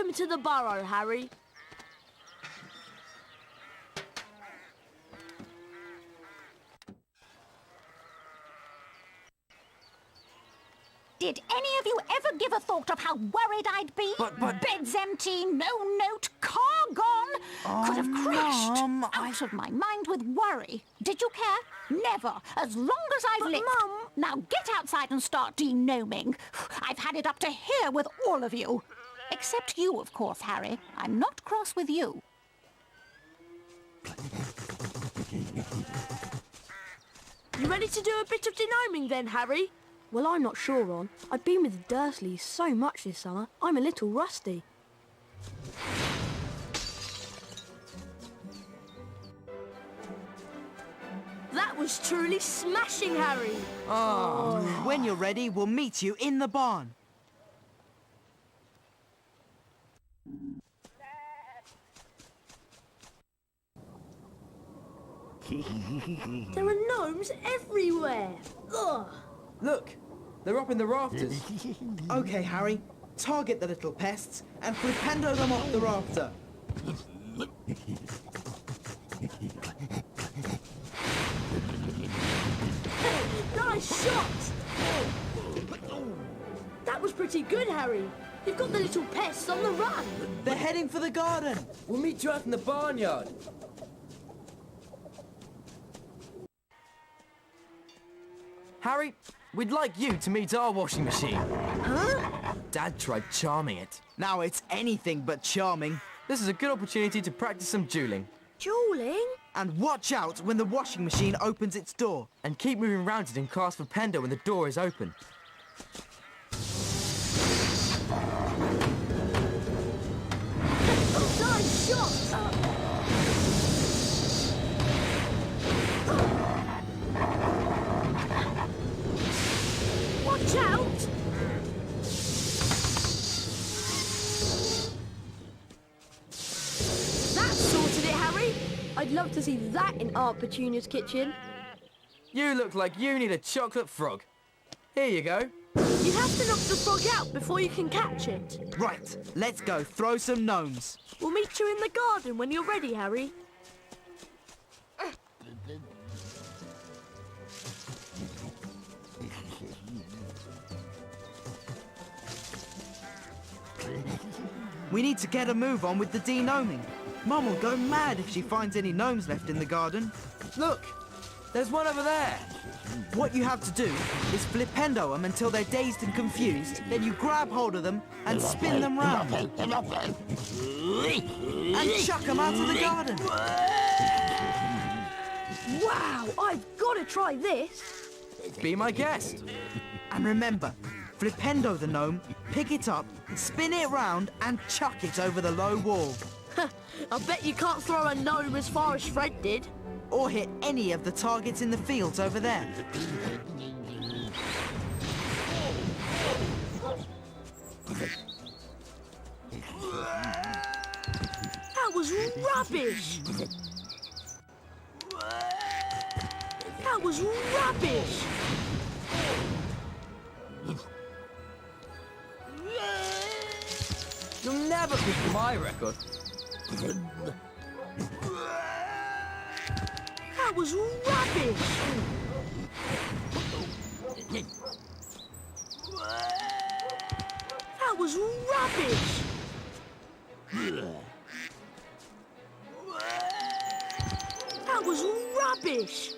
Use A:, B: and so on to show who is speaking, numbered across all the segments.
A: Welcome to the burrow, Harry.
B: Did any of you ever give a thought of how worried I'd be?
C: But...
B: Bed's empty, no note, car gone. Could have crashed.
C: Mum,
B: Out of my mind with worry. Did you care? Never. As long as I've lived.
A: Mum...
B: Now get outside and start denoming. I've had it up to here with all of you. Except you, of course, Harry. I'm not cross with you.
A: You ready to do a bit of denoming then, Harry?
D: Well, I'm not sure, Ron. I've been with the Dursleys so much this summer, I'm a little rusty.
A: That was truly smashing, Harry.
C: When you're ready, we'll meet you in the barn.
A: There are gnomes everywhere. Ugh.
E: Look, they're up in the rafters.
C: Okay, Harry. Target the little pests and flipendo them off the rafter.
A: Nice shot! That was pretty good, Harry. You've got the little pests on the run.
C: They're heading for the garden.
E: We'll meet you out in the barnyard. Harry, we'd like you to meet our washing machine.
A: Huh?
E: Dad tried charming it.
C: Now it's anything but charming.
E: This is a good opportunity to practice some dueling.
A: Dueling?
C: And watch out when the washing machine opens its door.
E: And keep moving around it and cast for Pendo when the door is open.
A: Nice shot! Watch out! That sorted it, Harry.
D: I'd love to see that in Aunt Petunia's kitchen.
E: You look like you need a chocolate frog. Here you go.
A: You have to knock the frog out before you can catch it.
C: Right, let's go throw some gnomes.
A: We'll meet you in the garden when you're ready, Harry.
C: We need to get a move on with the denoming. Mum will go mad if she finds any gnomes left in the garden.
E: Look, there's one over there.
C: What you have to do is flipendo them until they're dazed and confused, then you grab hold of them and spin them round. And chuck them out of the garden.
D: Wow, I've got to try this.
E: Be my guest.
C: And remember, flipendo the gnome, pick it up, spin it round and chuck it over the low wall.
A: I bet you can't throw a gnome as far as Fred did.
C: Or hit any of the targets in the fields over there.
A: That was rubbish! That was rubbish!
E: You'll never beat my record.
A: That was rubbish! That was rubbish! That was rubbish!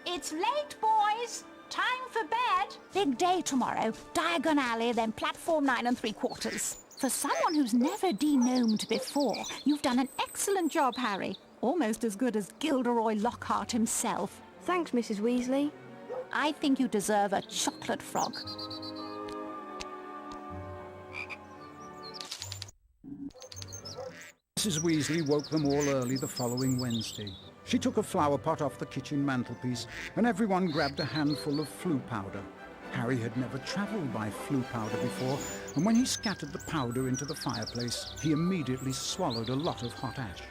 B: It's late, boys. Time for bed. Big day tomorrow. Diagon Alley, then platform 9 3/4. For someone who's never denomed before, you've done an excellent job, Harry. Almost as good as Gilderoy Lockhart himself.
D: Thanks, Mrs. Weasley.
B: I think you deserve a chocolate frog.
F: Mrs. Weasley woke them all early the following Wednesday. She took a flower pot off the kitchen mantelpiece, and everyone grabbed a handful of flue powder. Harry had never travelled by flue powder before, and when he scattered the powder into the fireplace, he immediately swallowed a lot of hot ash.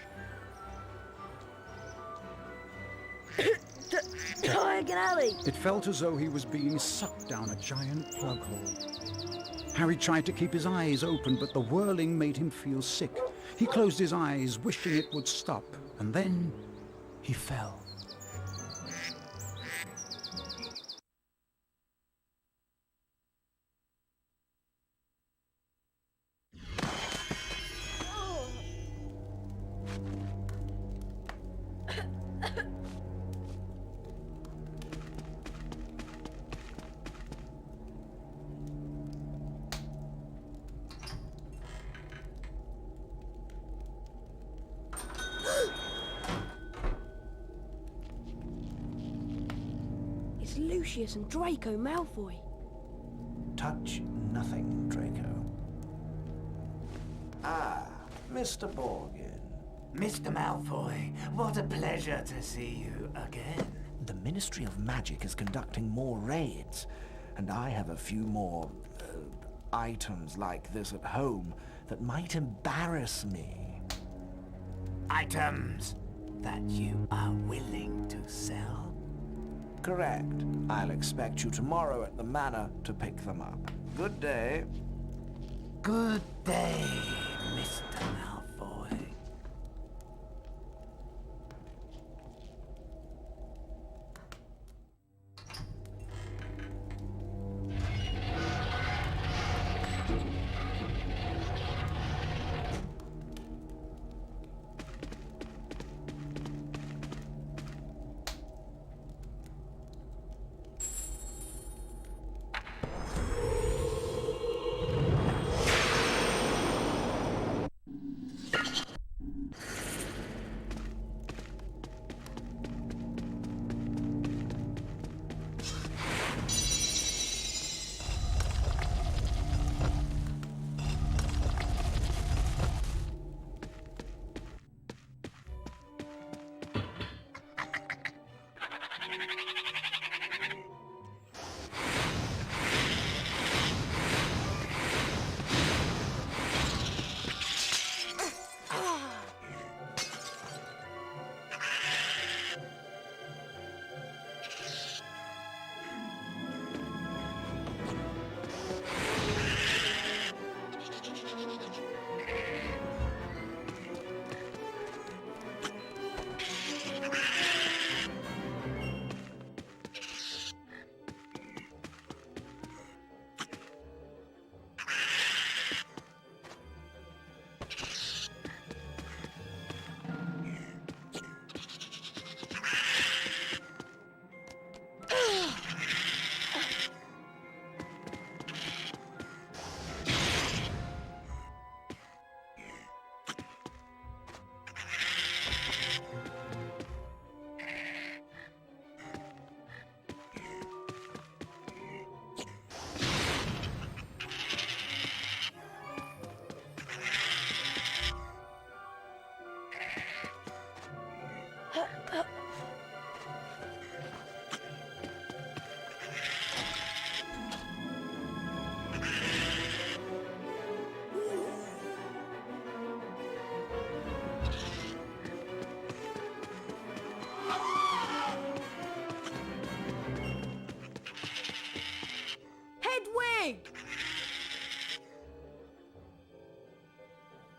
A: Diagon Alley!
F: It felt as though he was being sucked down a giant plug hole. Harry tried to keep his eyes open, but the whirling made him feel sick. He closed his eyes, wishing it would stop, and then he fell.
D: It's Lucius and Draco Malfoy.
G: Touch nothing, Draco. Ah, Mr. Borgin.
H: Mr. Malfoy, what a pleasure to see you again.
G: The Ministry of Magic is conducting more raids, and I have a few more items like this at home that might embarrass me.
H: Items that you are willing to sell?
G: Correct. I'll expect you tomorrow at the manor to pick them up. Good day.
H: Good day, Mr. Malfoy.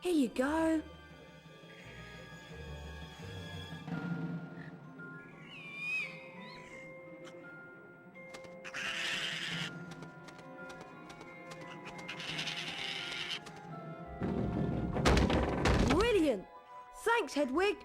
D: Here you go. Brilliant! Thanks, Hedwig.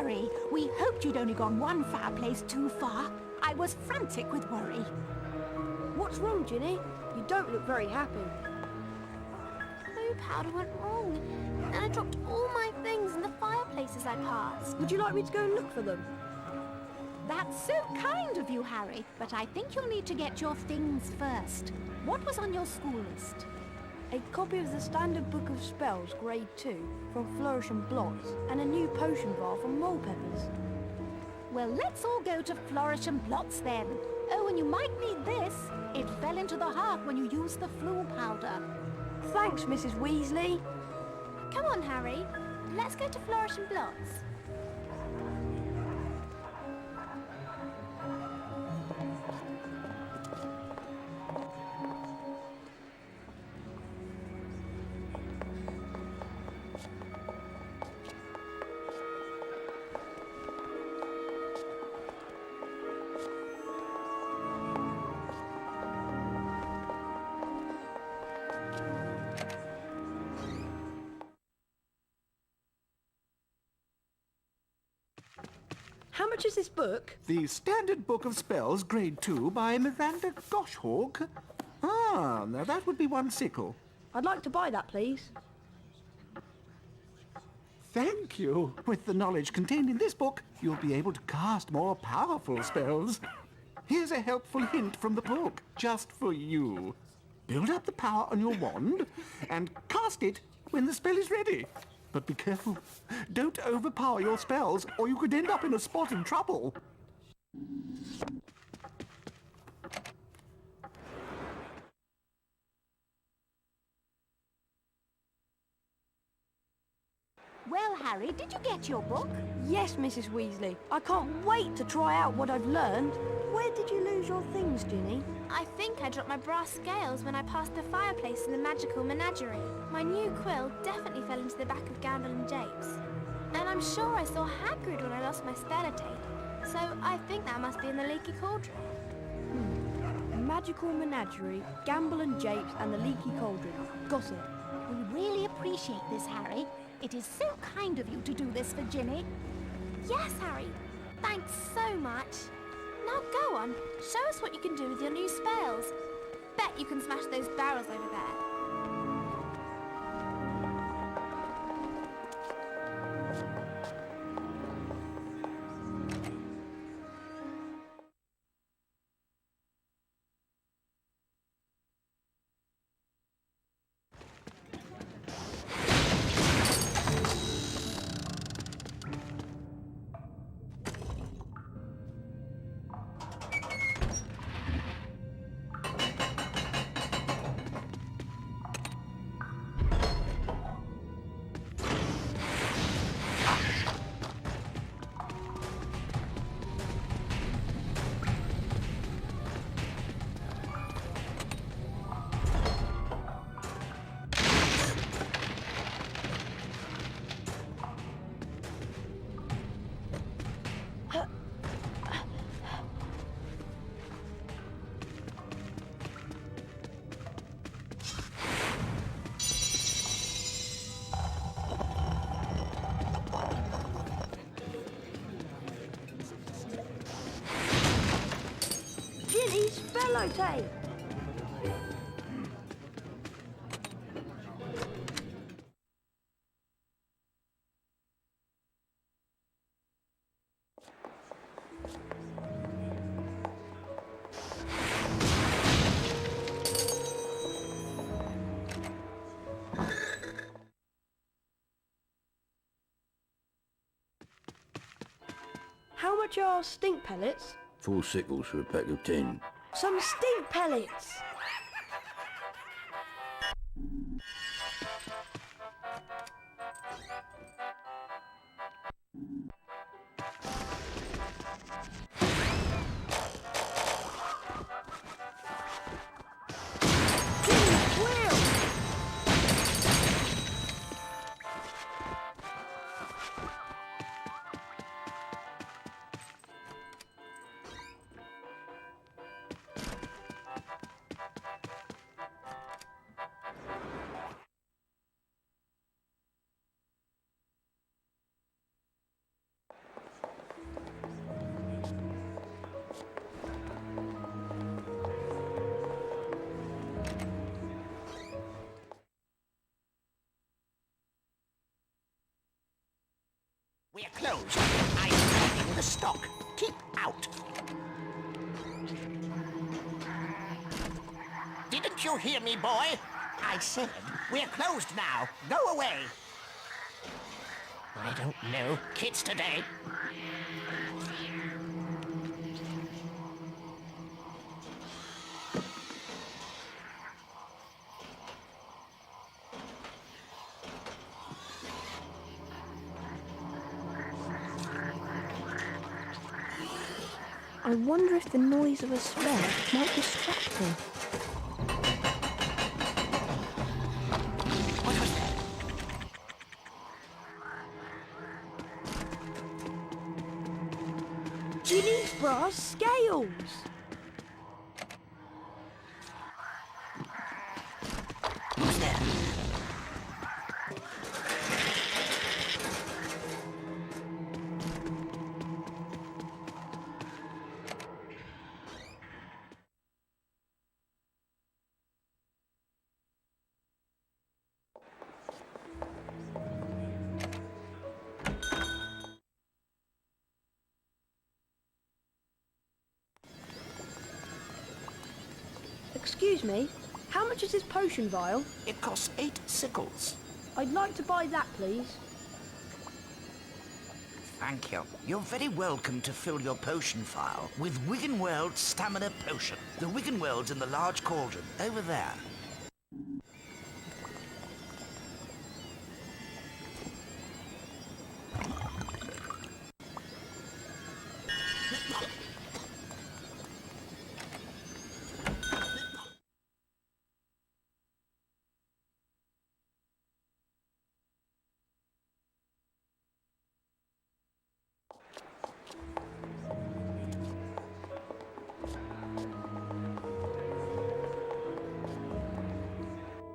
B: Harry. We hoped you'd only gone one fireplace too far. I was frantic with worry.
D: What's wrong, Ginny? You don't look very happy.
I: Blue powder went wrong, and I dropped all my things in the fireplaces I passed.
D: Would you like me to go and look for them?
B: That's so kind of you, Harry, but I think you'll need to get your things first. What was on your school list?
D: A copy of the Standard Book of Spells, Grade 2, from Flourish and Blots, and a new potion bar from Mole Peppers.
B: Well, let's all go to Flourish and Blots then. Oh, and you might need this. It fell into the heart when you used the flu powder.
D: Thanks, Mrs. Weasley.
I: Come on, Harry. Let's go to Flourish and Blots.
D: How much is this book?
G: The Standard Book of Spells, Grade 2, by Miranda Goshawk. Ah, now that would be one sickle.
D: I'd like to buy that, please.
G: Thank you. With the knowledge contained in this book, you'll be able to cast more powerful spells. Here's a helpful hint from the book, just for you. Build up the power on your wand and cast it when the spell is ready. But be careful. Don't overpower your spells, or you could end up in a spot of trouble.
B: Well, Harry, did you get your book?
D: Yes, Mrs. Weasley. I can't wait to try out what I've learned. Where did you lose your things, Ginny?
I: I think I dropped my brass scales when I passed the fireplace in the magical menagerie. My new quill definitely fell into the back of Gamble and Japes. And I'm sure I saw Hagrid when I lost my speller tape. So I think that must be in the leaky cauldron.
D: Magical Menagerie, Gamble and Japes, and the Leaky Cauldron. Got it.
B: We really appreciate this, Harry. It is so kind of you to do this for Ginny.
I: Yes, Harry. Thanks so much. Now go on. Show us what you can do with your new spells. Bet you can smash those barrels over there.
D: Ginny's spello tape! How much are stink pellets?
J: 4 sickles for a pack of 10.
D: Some stink pellets!
H: We're closed. I'm taking the stock. Keep out. Didn't you hear me, boy? I said, we're closed now. Go away. I don't know kids today.
D: I wonder if the noise of a spell might distract him. Ginny's brass scales!
H: Who's there?
D: Excuse me, how much is this potion vial?
H: It costs 8 sickles.
D: I'd like to buy that, please.
H: Thank you. You're very welcome to fill your potion vial with Wiggenweld's Stamina Potion. The Wiggenweld's in the large cauldron, over there.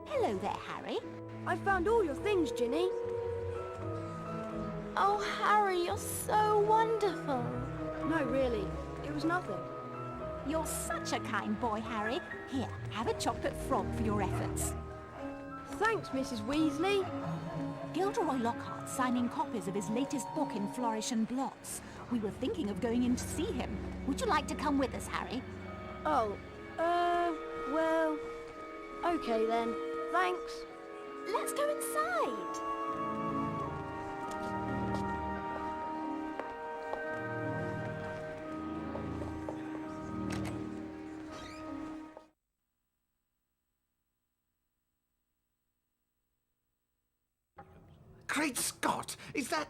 B: Hello there, Harry.
D: I found all your things, Ginny.
I: Oh, Harry, you're so wonderful.
D: No, really, it was nothing.
B: You're such a kind boy, Harry. Here, have a chocolate frog for your efforts.
D: Thanks, Mrs. Weasley.
B: Gilderoy Lockhart signing copies of his latest book in Flourish and Blots. We were thinking of going in to see him. Would you like to come with us, Harry?
D: Oh, well, okay then. Thanks.
I: Let's go inside.
G: Great Scott! Is that...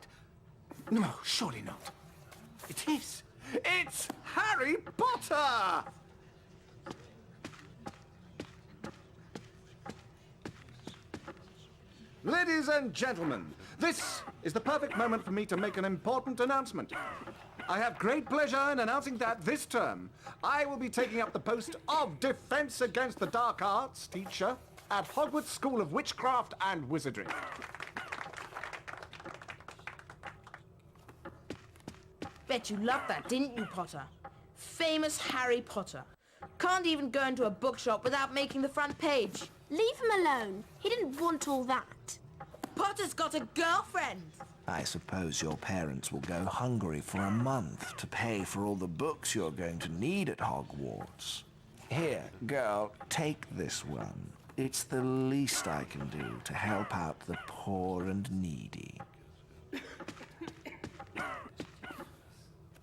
G: No, surely not. It is. It's Harry Potter! Ladies and gentlemen, this is the perfect moment for me to make an important announcement. I have great pleasure in announcing that this term, I will be taking up the post of Defense Against the Dark Arts teacher at Hogwarts School of Witchcraft and Wizardry.
K: Bet you loved that, didn't you, Potter? Famous Harry Potter. Can't even go into a bookshop without making the front page.
I: Leave him alone. He didn't want all that.
K: Potter's got a girlfriend.
L: I suppose your parents will go hungry for a month to pay for all the books you're going to need at Hogwarts. Here, girl, take this one. It's the least I can do to help out the poor and needy.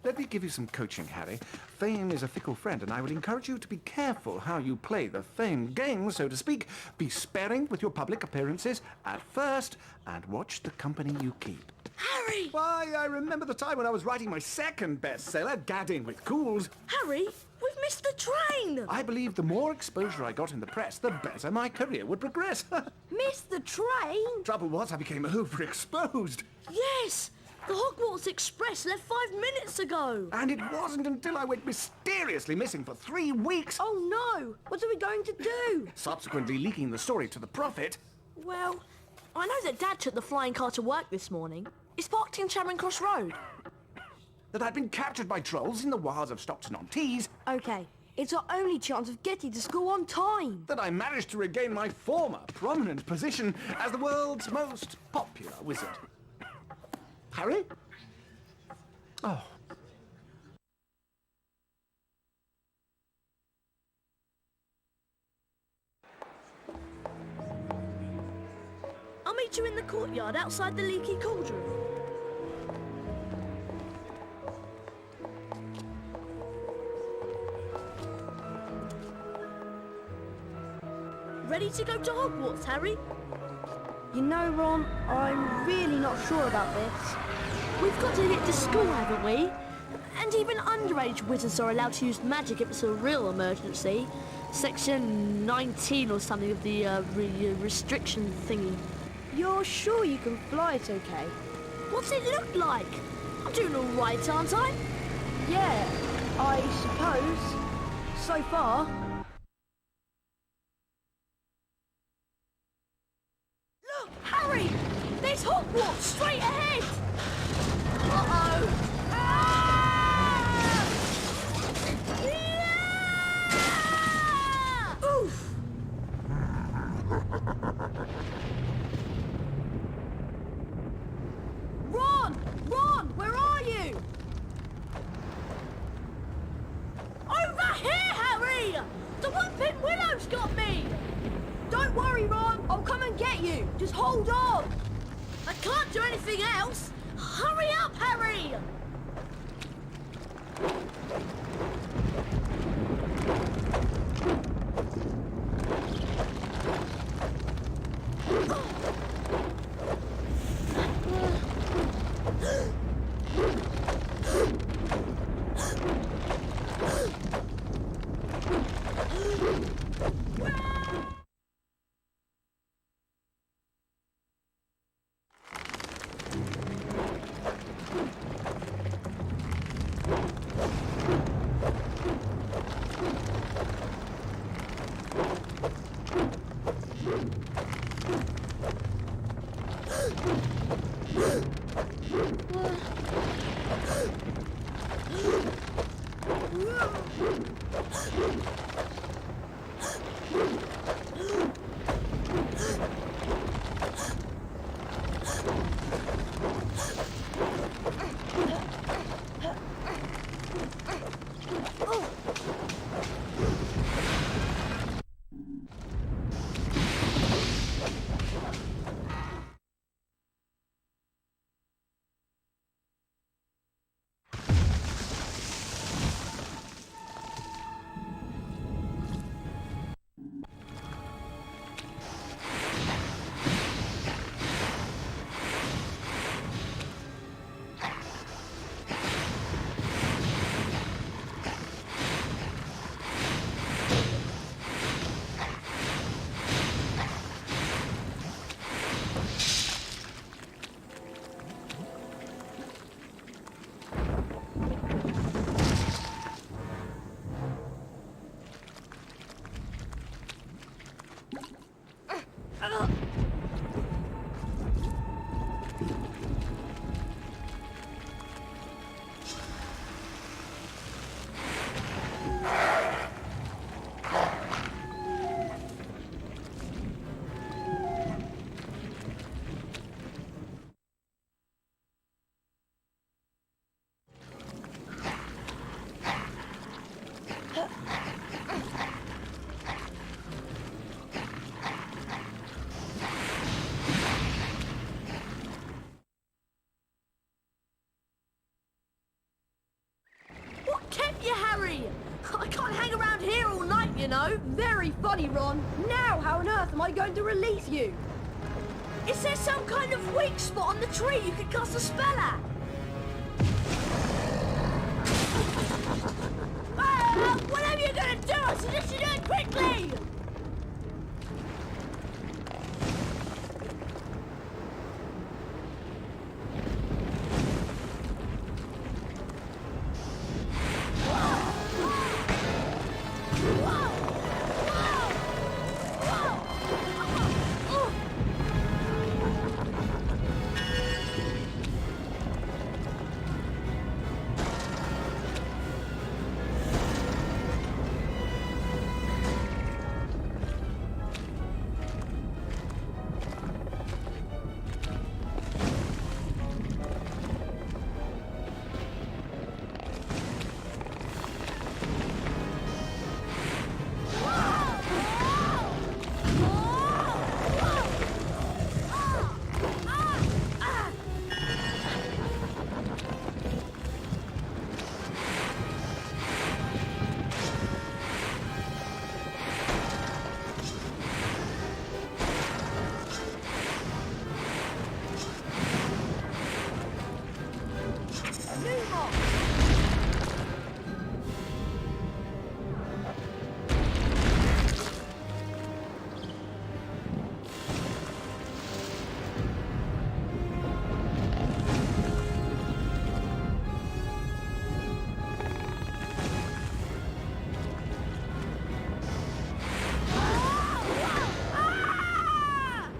G: Let me give you some coaching, Harry. Fame is a fickle friend, and I will encourage you to be careful how you play the fame game, so to speak. Be sparing with your public appearances at first, and watch the company you keep.
K: Harry!
G: Why, I remember the time when I was writing my second bestseller, Gadding with Cools.
K: Harry, we've missed the train!
G: I believe the more exposure I got in the press, the better my career would progress.
D: Missed the train?
G: Trouble was, I became overexposed.
A: Yes! The Hogwarts Express left 5 minutes ago!
G: And it wasn't until I went mysteriously missing for 3 weeks.
D: Oh no! What are we going to do?
G: Subsequently leaking the story to the Prophet.
A: Well, I know that Dad took the flying car to work this morning. It's parked in Charing Cross Road.
G: That I'd been captured by trolls in the wilds of Stockton-on-Tees.
D: Okay, it's our only chance of getting to school on time.
G: That I managed to regain my former prominent position as the world's most popular wizard. Harry?
E: Oh.
A: I'll meet you in the courtyard outside the leaky cauldron. Ready to go to Hogwarts, Harry?
D: You know, Ron, I'm really not sure about this.
A: We've got to get to school, haven't we? And even underage wizards are allowed to use magic if it's a real emergency. Section 19 or something of the restriction thingy.
D: You're sure you can fly it okay?
A: What's it look like? I'm doing all right, aren't I?
D: Yeah, I suppose. So far.
A: Look, Harry! There's Hogwarts straight ahead! Uh-oh! Ah! Yeah! Oof!
D: Ron! Ron! Where are you?
A: Over here, Harry! The Whooping Willow's got me!
D: Don't worry, Ron. I'll come and get you. Just hold on.
A: I can't do anything else! Hurry up, Harry! I can't hang around here all night, you know.
D: Very funny, Ron. Now, how on earth am I going to release you?
A: Is there some kind of weak spot on the tree you could cast a spell at? Whatever you're gonna do, I suggest you do it quickly!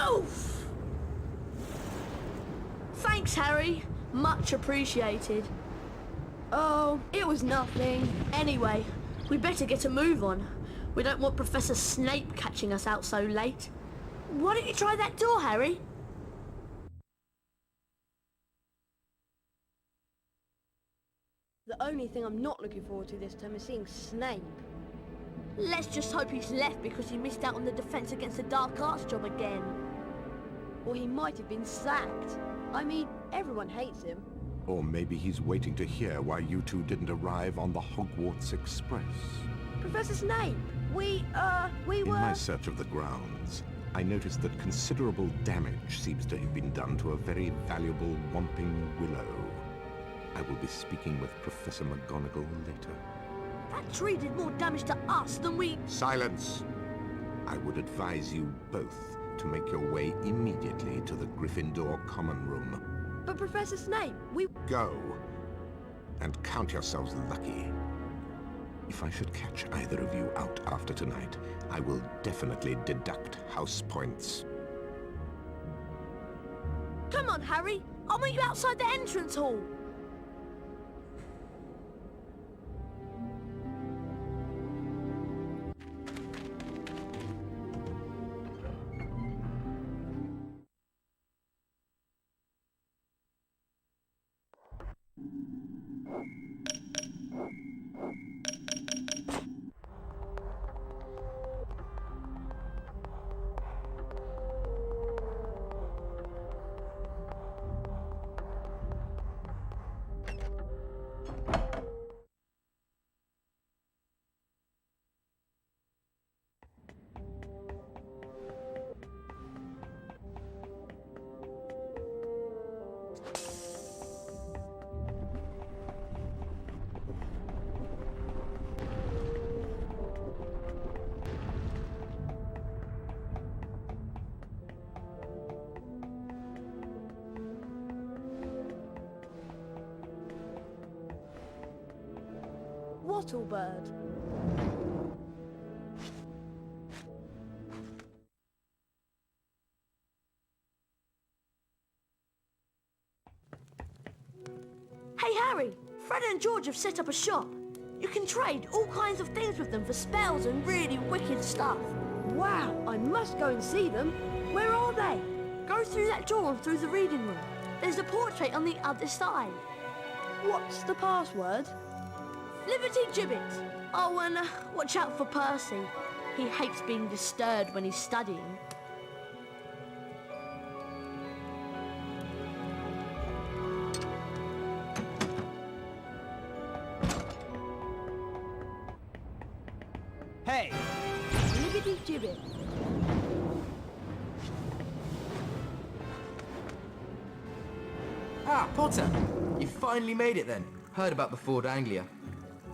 A: Oof! Thanks, Harry. Much appreciated.
D: Oh, it was nothing.
A: Anyway, we better get a move on. We don't want Professor Snape catching us out so late. Why don't you try that door, Harry?
D: The only thing I'm not looking forward to this term is seeing Snape.
A: Let's just hope he's left because he missed out on the defence against the dark arts job again.
D: Or he might have been sacked. I mean, everyone hates him.
M: Or maybe he's waiting to hear why you two didn't arrive on the Hogwarts Express.
D: Professor Snape, we were...
M: In my search of the grounds, I noticed that considerable damage seems to have been done to a very valuable Whomping Willow. I will be speaking with Professor McGonagall later.
A: That tree did more damage to us than we...
M: Silence! I would advise you both to make your way immediately to the Gryffindor Common Room.
D: But Professor Snape, we...
M: Go, and count yourselves lucky. If I should catch either of you out after tonight, I will definitely deduct house points.
A: Come on, Harry. I'll meet you outside the entrance hall.
D: Wattlebird.
A: Hey, Harry. Fred and George have set up a shop. You can trade all kinds of things with them for spells and really wicked stuff.
D: Wow, I must go and see them. Where are they?
A: Go through that door and through the reading room. There's a portrait on the other side.
D: What's the password?
A: Liberty Gibbet. Oh, and watch out for Percy. He hates being disturbed when he's studying.
C: Hey!
D: Liberty Gibbet.
E: Ah, Potter! You finally made it then. Heard about the Ford Anglia.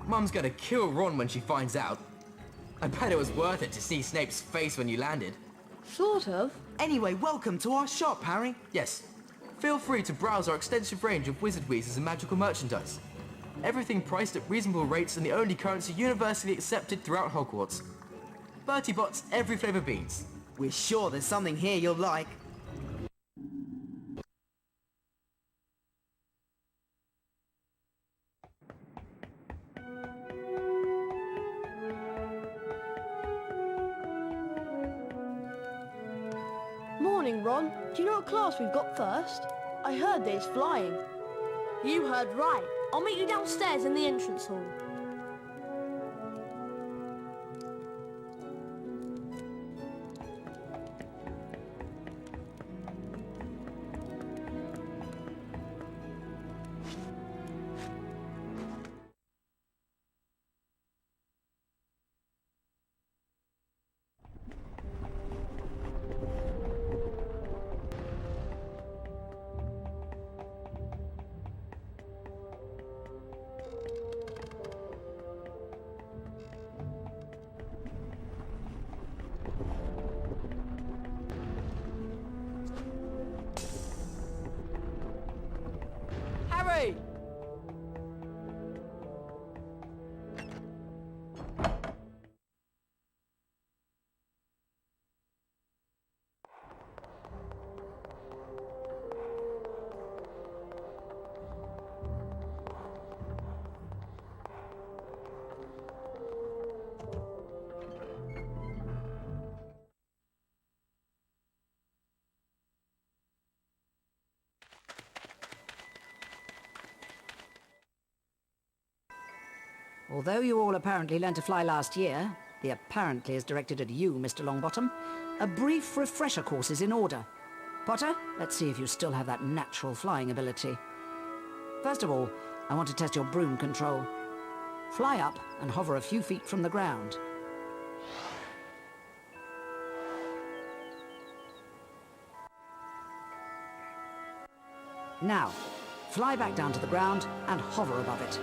E: Mum's gonna kill Ron when she finds out. I bet it was worth it to see Snape's face when you landed.
D: Sort of.
C: Anyway, welcome to our shop, Harry.
E: Yes. Feel free to browse our extensive range of wizard wheezes and magical merchandise. Everything priced at reasonable rates and the only currency universally accepted throughout Hogwarts. Bertie Bott's every flavour beans.
C: We're sure there's something here you'll like.
D: Morning, Ron. Do you know what class we've got first? I heard there's flying.
A: You heard right. I'll meet you downstairs in the entrance hall.
N: Although you all apparently learned to fly last year, the apparently is directed at you, Mr. Longbottom, a brief refresher course is in order. Potter, let's see if you still have that natural flying ability. First of all, I want to test your broom control. Fly up and hover a few feet from the ground. Now, fly back down to the ground and hover above it.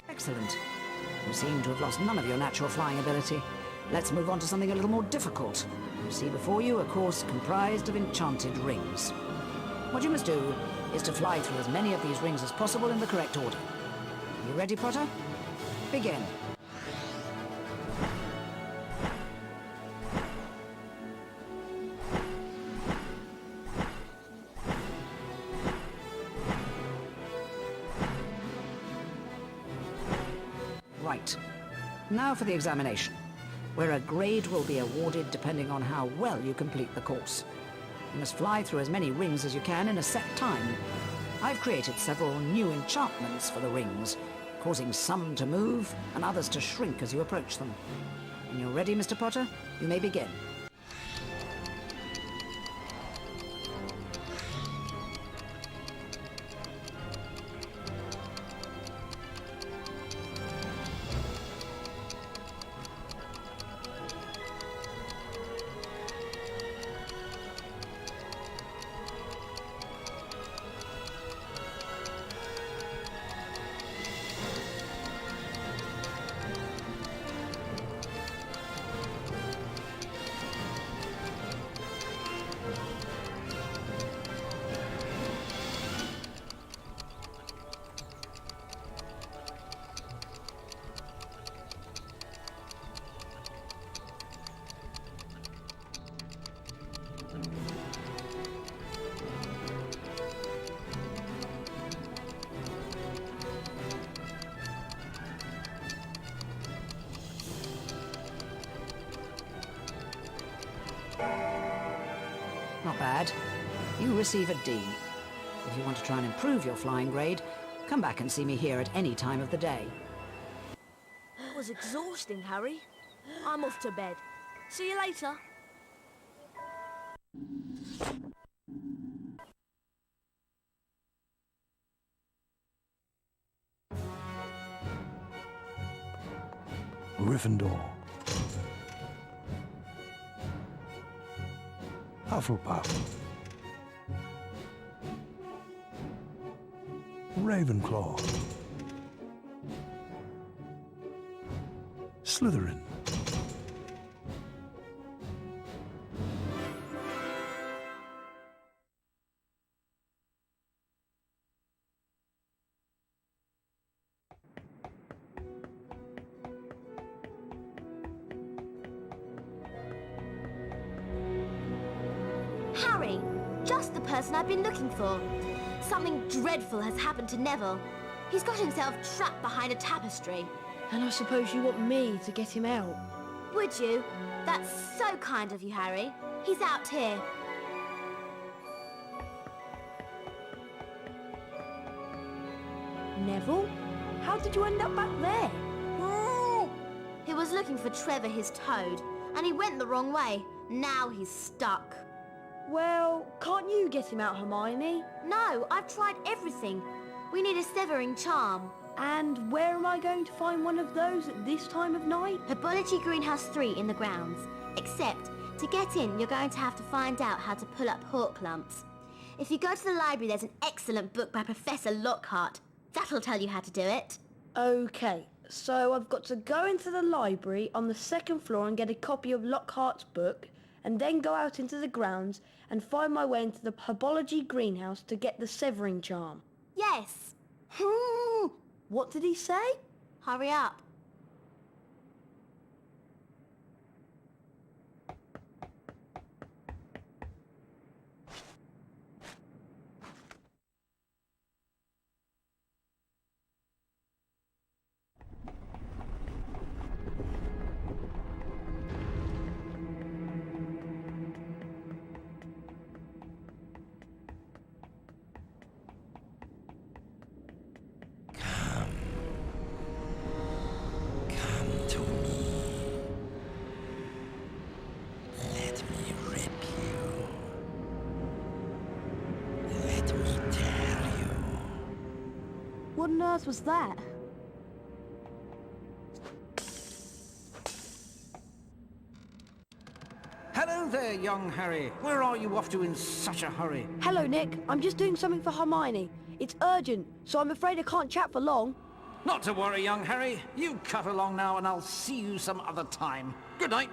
N: Excellent. You seem to have lost none of your natural flying ability. Let's move on to something a little more difficult. You see before you a course comprised of enchanted rings. What you must do is to fly through as many of these rings as possible in the correct order. Are you ready, Potter? Begin. Right. Now for the examination, where a grade will be awarded depending on how well you complete the course. You must fly through as many rings as you can in a set time. I've created several new enchantments for the rings, causing some to move and others to shrink as you approach them. When you're ready, Mr. Potter, you may begin. Not bad. You receive a D. If you want to try and improve your flying grade, come back and see me here at any time of the day.
A: That was exhausting, Harry. I'm off to bed. See you later.
L: Gryffindor. Hufflepuff. Ravenclaw. Slytherin.
O: Harry, just the person I've been looking for. Something dreadful has happened to Neville. He's got himself trapped behind a tapestry.
D: And I suppose you want me to get him out?
O: Would you? That's so kind of you, Harry. He's out here.
D: Neville? How did you end up back there?
O: He was looking for Trevor, his toad, and he went the wrong way. Now he's stuck.
D: Well, can't you get him out, Hermione?
O: No, I've tried everything. We need a severing charm.
D: And where am I going to find one of those at this time of night?
O: Herbology Greenhouse 3 in the grounds. Except, to get in, you're going to have to find out how to pull up hawk lumps. If you go to the library, there's an excellent book by Professor Lockhart. That'll tell you how to do it.
D: Okay, so I've got to go into the library on the second floor and get a copy of Lockhart's book, and then go out into the grounds and find my way into the Herbology Greenhouse to get the severing charm.
O: Yes.
D: What did he say?
O: Hurry up.
A: What on earth was that?
F: Hello there, young Harry. Where are you off to in such a hurry?
D: Hello, Nick. I'm just doing something for Hermione. It's urgent, so I'm afraid I can't chat for long.
F: Not to worry, young Harry. You cut along now and I'll see you some other time. Good night.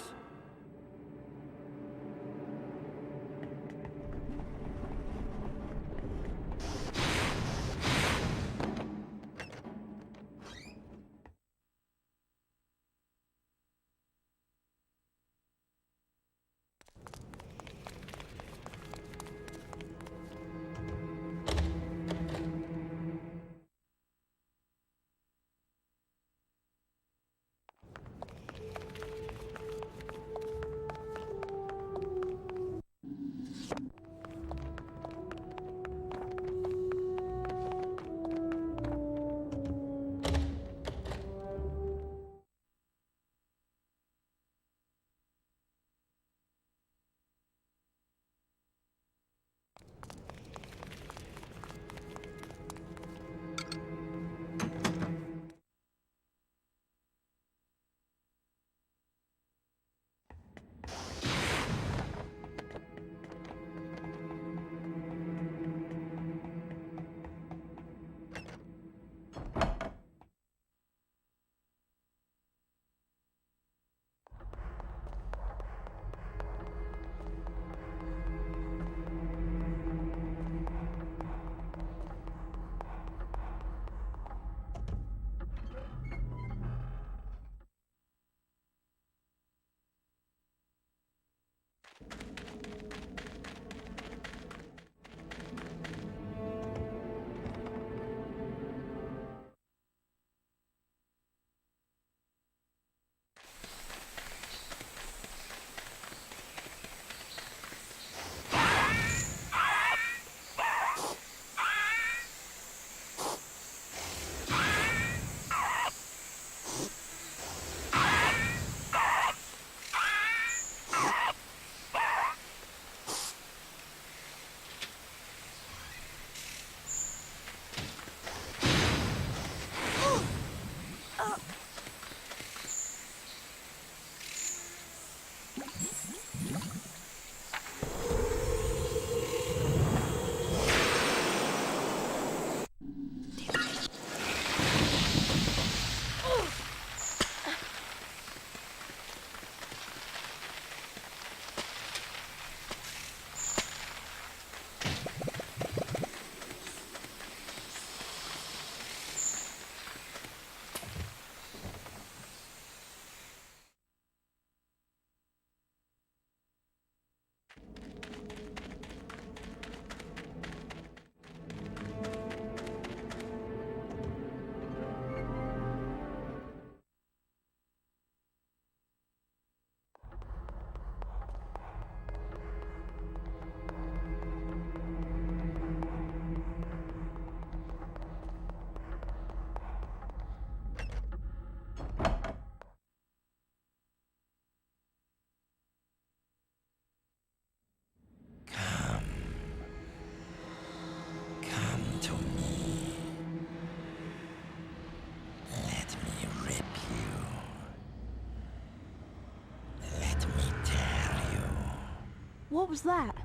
A: What was that?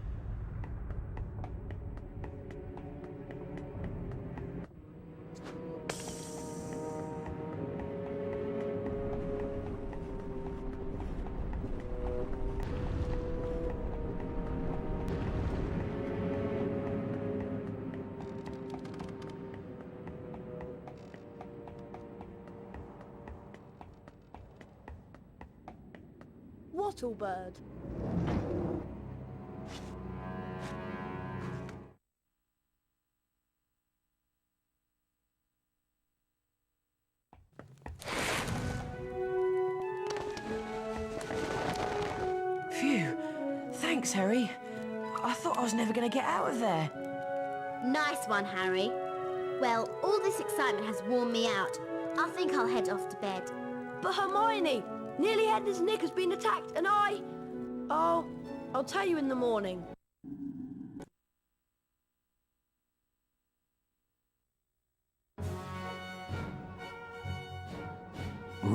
D: Wattlebird.
K: Phew. Thanks, Harry. I thought I was never going to get out of there.
O: Nice one, Harry. Well, all this excitement has worn me out. I think I'll head off to bed.
D: But Hermione! Nearly Headless Nick has been attacked and I... Oh, I'll tell you in the morning.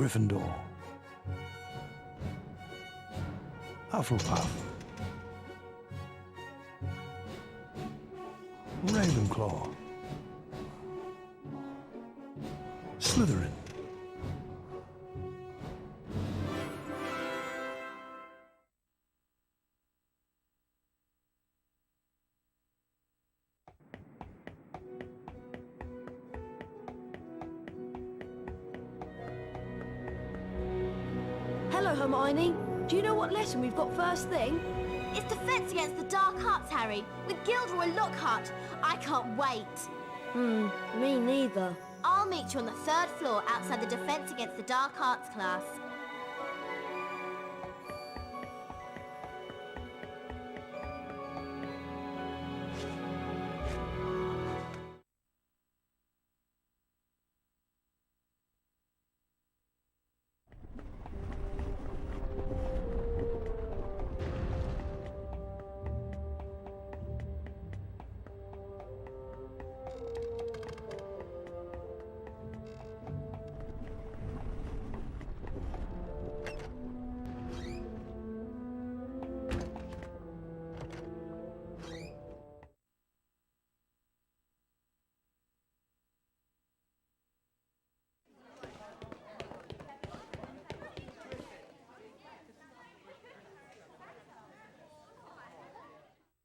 L: Gryffindor. Hufflepuff. Ravenclaw. Slytherin.
D: Hello, Hermione. Do you know what lesson we've got first thing?
O: It's defense against the dark arts, Harry, with Gilderoy Lockhart. I can't wait.
D: Me neither.
O: I'll meet you on the 3rd floor outside the defense against the dark arts class.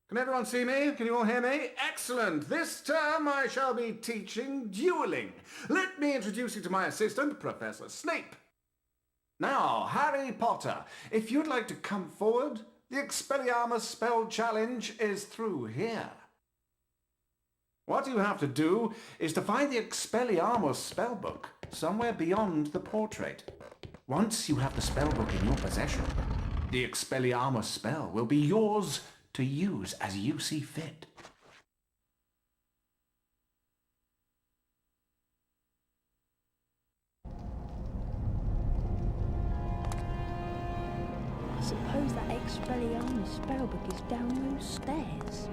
G: Can everyone see me? Can you all hear me? Excellent! This term I shall be teaching dueling. Let me introduce you to my assistant, Professor Snape. Now, Harry Potter, if you'd like to come forward, the Expelliarmus spell challenge is through here. What you have to do is to find the Expelliarmus spellbook somewhere beyond the portrait. Once you have the spellbook in your possession, the Expelliarmus spell will be yours to use as you see fit.
D: I suppose that Expelliarmus spellbook is down those stairs.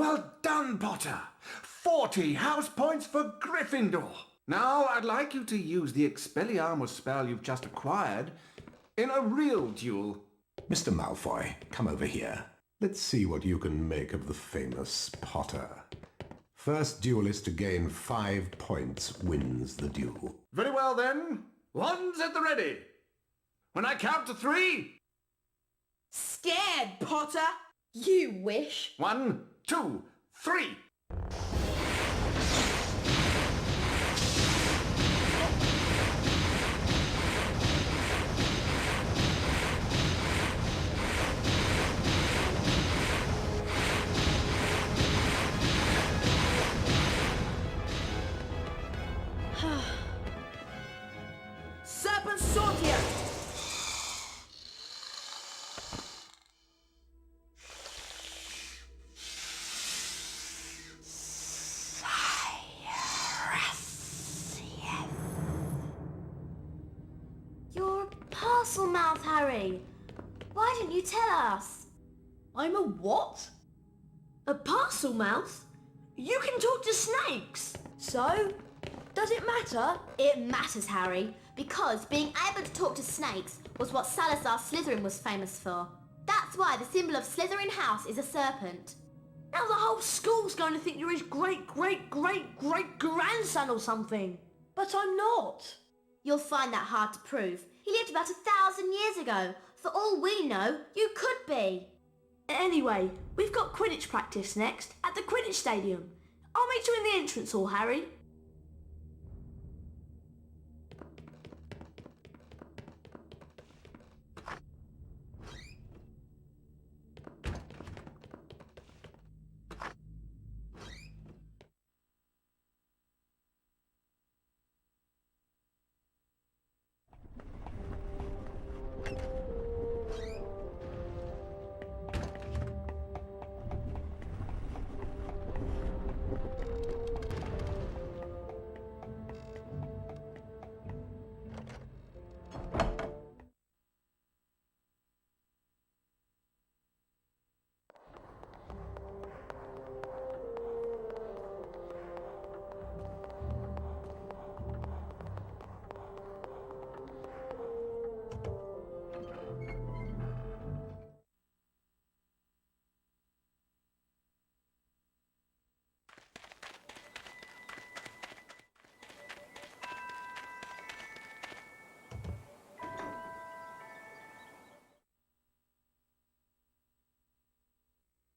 G: Well done, Potter! 40 house points for Gryffindor! Now, I'd like you to use the Expelliarmus spell you've just acquired in a real duel.
M: Mr. Malfoy, come over here. Let's see what you can make of the famous Potter. First duelist to gain 5 points wins the duel.
G: Very well, then. Wands at the ready. When I count to 3...
K: Scared, Potter? You wish.
G: 1, 2, 3.
K: Serpent Sortier!
O: You're a parcelmouth, Harry. Why didn't you tell us?
A: I'm a what? A parcelmouth? You can talk to snakes!
D: So? Does it matter?
O: It matters, Harry, because being able to talk to snakes was what Salazar Slytherin was famous for. That's why the symbol of Slytherin House is a serpent.
A: Now the whole school's going to think you're his great-great-great-great-grandson or something.
D: But I'm not.
O: You'll find that hard to prove. He lived about 1,000 years ago. For all we know, you could be.
A: Anyway, we've got Quidditch practice next at the Quidditch Stadium. I'll meet you in the entrance hall, Harry.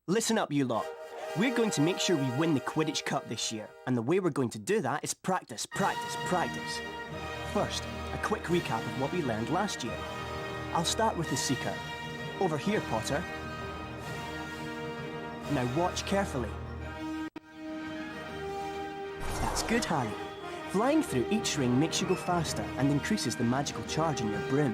P: Listen up, you lot. We're going to make sure we win the Quidditch Cup this year, and the way we're going to do that is practice, practice, practice. First, a quick recap of what we learned last year. I'll start with the Seeker. Over here, Potter. Now watch carefully. That's good, Harry. Flying through each ring makes you go faster and increases the magical charge in your broom.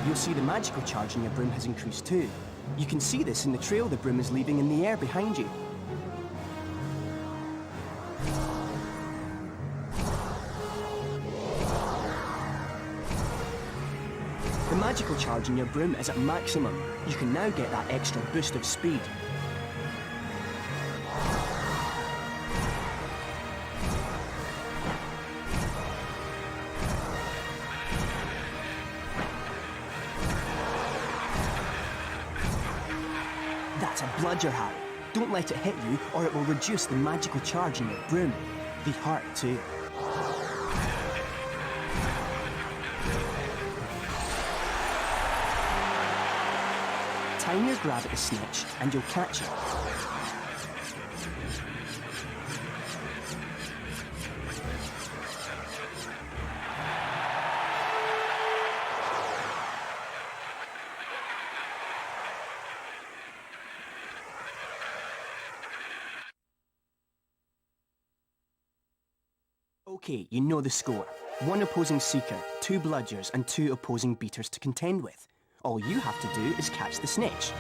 P: You'll see the magical charge in your broom has increased too. You can see this in the trail the broom is leaving in the air behind you. The magical charge in your broom is at maximum. You can now get that extra boost of speed. That's a bludger, Harry. Don't let it hit you, or it will reduce the magical charge in your broom. The heart, too. Time your grab at the snitch, and you'll catch it. Okay, you know the score. 1 opposing Seeker, 2 Bludgers, and 2 opposing Beaters to contend with. All you have to do is catch the snitch.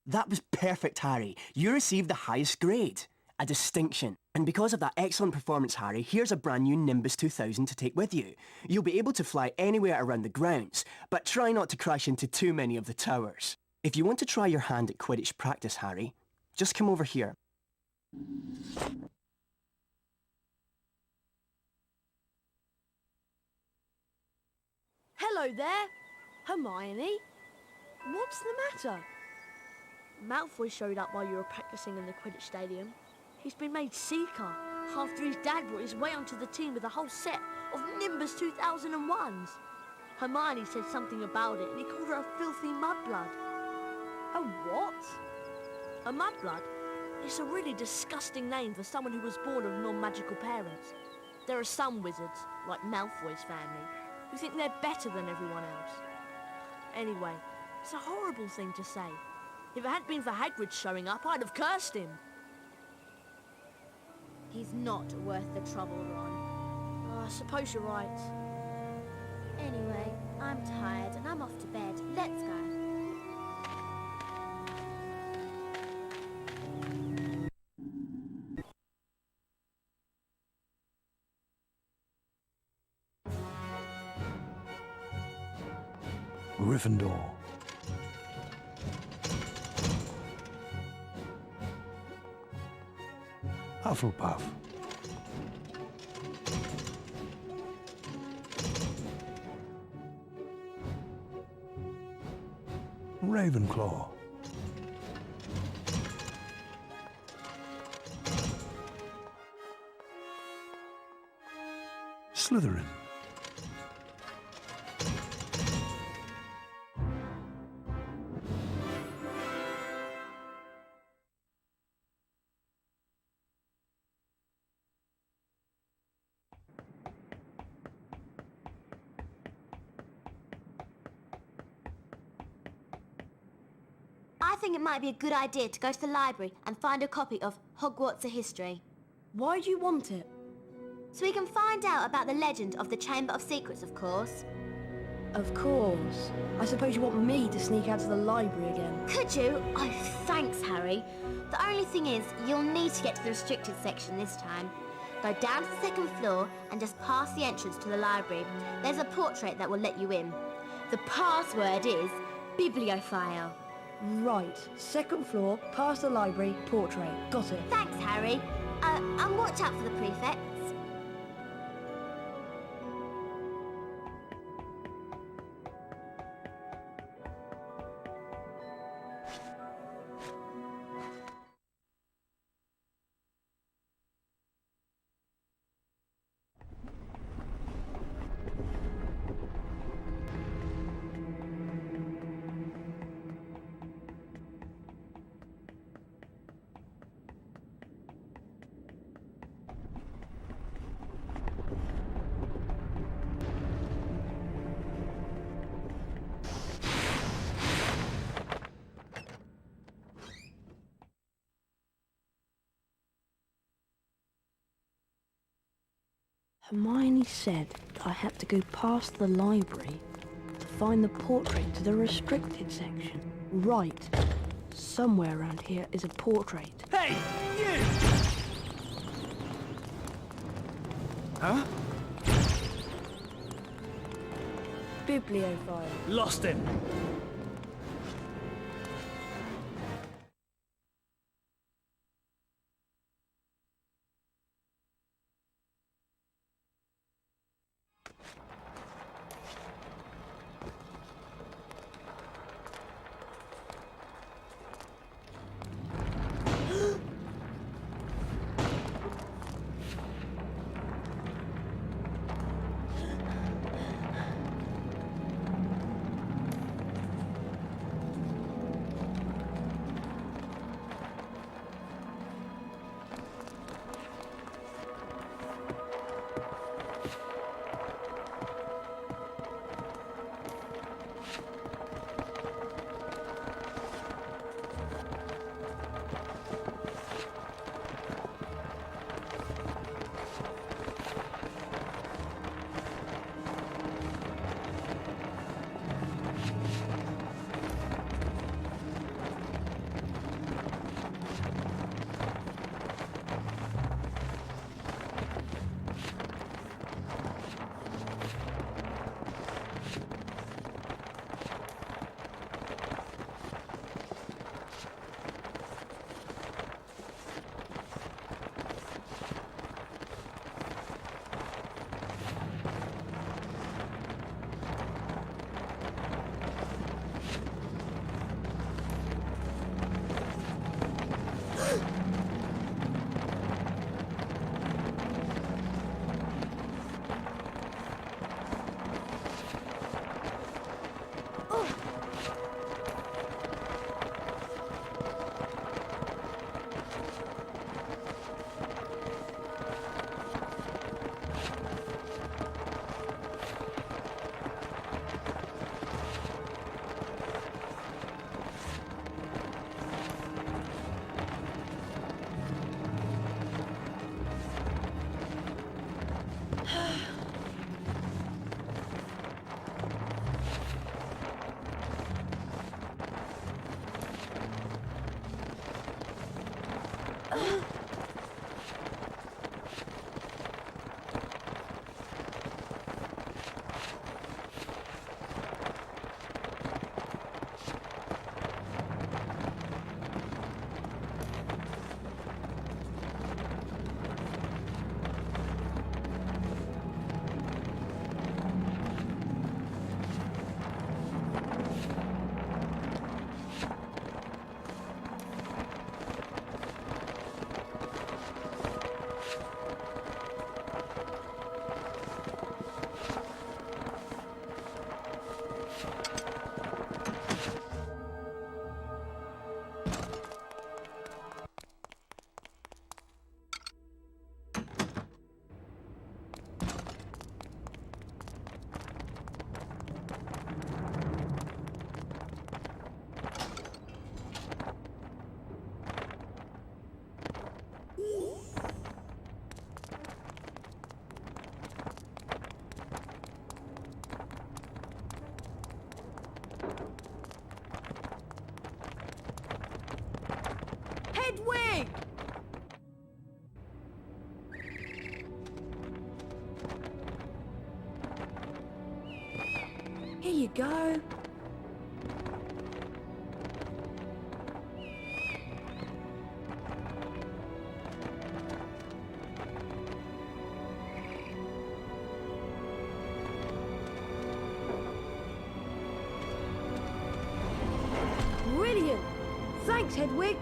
P: That was perfect, Harry. You received the highest grade. A distinction. And because of that excellent performance, Harry, here's a brand new Nimbus 2000 to take with you. You'll be able to fly anywhere around the grounds, but try not to crash into too many of the towers. If you want to try your hand at Quidditch practice, Harry, just come over here.
A: Hello there, Hermione. What's the matter? Malfoy showed up while you were practicing in the Quidditch stadium. He's been made Seeker after his dad brought his way onto the team with a whole set of Nimbus 2001s. Hermione said something about it and he called her a filthy mudblood. A what? A mudblood? It's a really disgusting name for someone who was born of non-magical parents. There are some wizards, like Malfoy's family, who think they're better than everyone else. Anyway, it's a horrible thing to say. If it hadn't been for Hagrid showing up, I'd have cursed him.
O: He's not worth the trouble, Ron.
A: I suppose you're right.
O: Anyway, I'm tired and I'm off to bed. Let's go.
L: Gryffindor. Hufflepuff. Ravenclaw. Slytherin.
O: I think it might be a good idea to go to the library and find a copy of Hogwarts: A History.
D: Why do you want it?
O: So we can find out about the legend of the Chamber of Secrets, of course.
D: Of course. I suppose you want me to sneak out to the library again.
O: Could you? Oh, thanks, Harry. The only thing is, you'll need to get to the restricted section this time. Go down to the second floor and just pass the entrance to the library. There's a portrait that will let you in. The password is bibliophile.
D: Right. Second floor, past the library, portrait. Got it.
O: Thanks, Harry. And watch out for the prefects.
D: Hermione said that I had to go past the library to find the portrait to the restricted section. Right. Somewhere around here is a portrait.
Q: Hey, you! Huh?
D: Bibliophile.
Q: Lost him.
A: Hedwig!
D: Here you go. Brilliant! Thanks, Hedwig.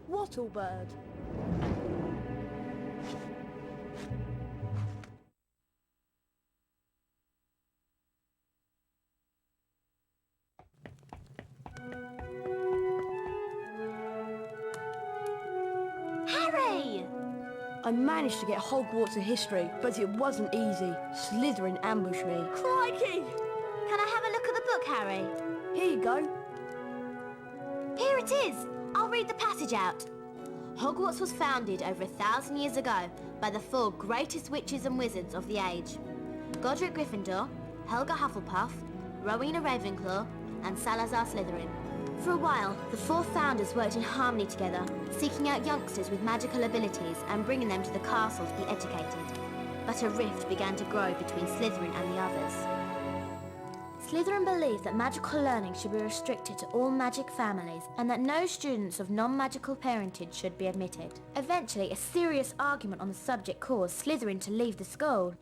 D: Wattlebird.
O: Harry!
D: I managed to get Hogwarts in history, but it wasn't easy. Slytherin ambushed me.
A: Crikey!
O: Can I have a look at the book, Harry?
D: Here you go.
O: Here it is! I'll read the passage out. Hogwarts was founded over 1,000 years ago by the 4 greatest witches and wizards of the age. Godric Gryffindor, Helga Hufflepuff, Rowena Ravenclaw, and Salazar Slytherin. For a while, the 4 founders worked in harmony together, seeking out youngsters with magical abilities and bringing them to the castle to be educated. But a rift began to grow between Slytherin and the others. Slytherin believed that magical learning should be restricted to all magic families and that no students of non-magical parentage should be admitted. Eventually, a serious argument on the subject caused Slytherin to leave the school.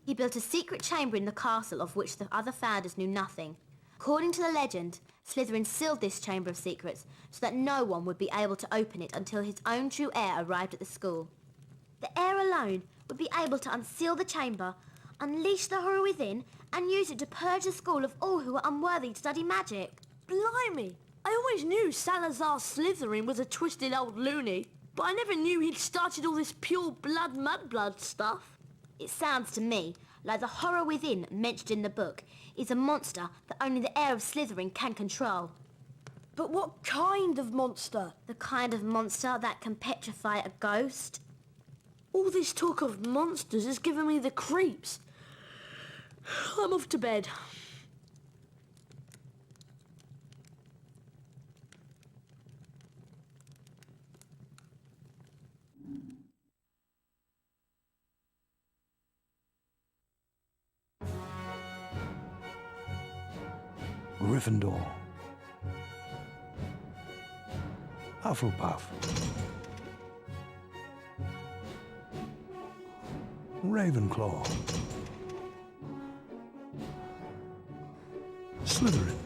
O: He built a secret chamber in the castle of which the other founders knew nothing. According to the legend, Slytherin sealed this chamber of secrets so that no one would be able to open it until his own true heir arrived at the school. The heir alone would be able to unseal the chamber, unleash the horror within, and use it to purge the school of all who were unworthy to study magic.
A: Blimey! I always knew Salazar Slytherin was a twisted old loony, but I never knew he'd started all this pure blood mudblood stuff.
O: It sounds to me like the horror within mentioned in the book is a monster that only the heir of Slytherin can control.
D: But what kind of monster?
O: The kind of monster that can petrify a ghost.
A: All this talk of monsters has given me the creeps. I'm off to bed.
L: Gryffindor. Hufflepuff. Ravenclaw. Slytherin.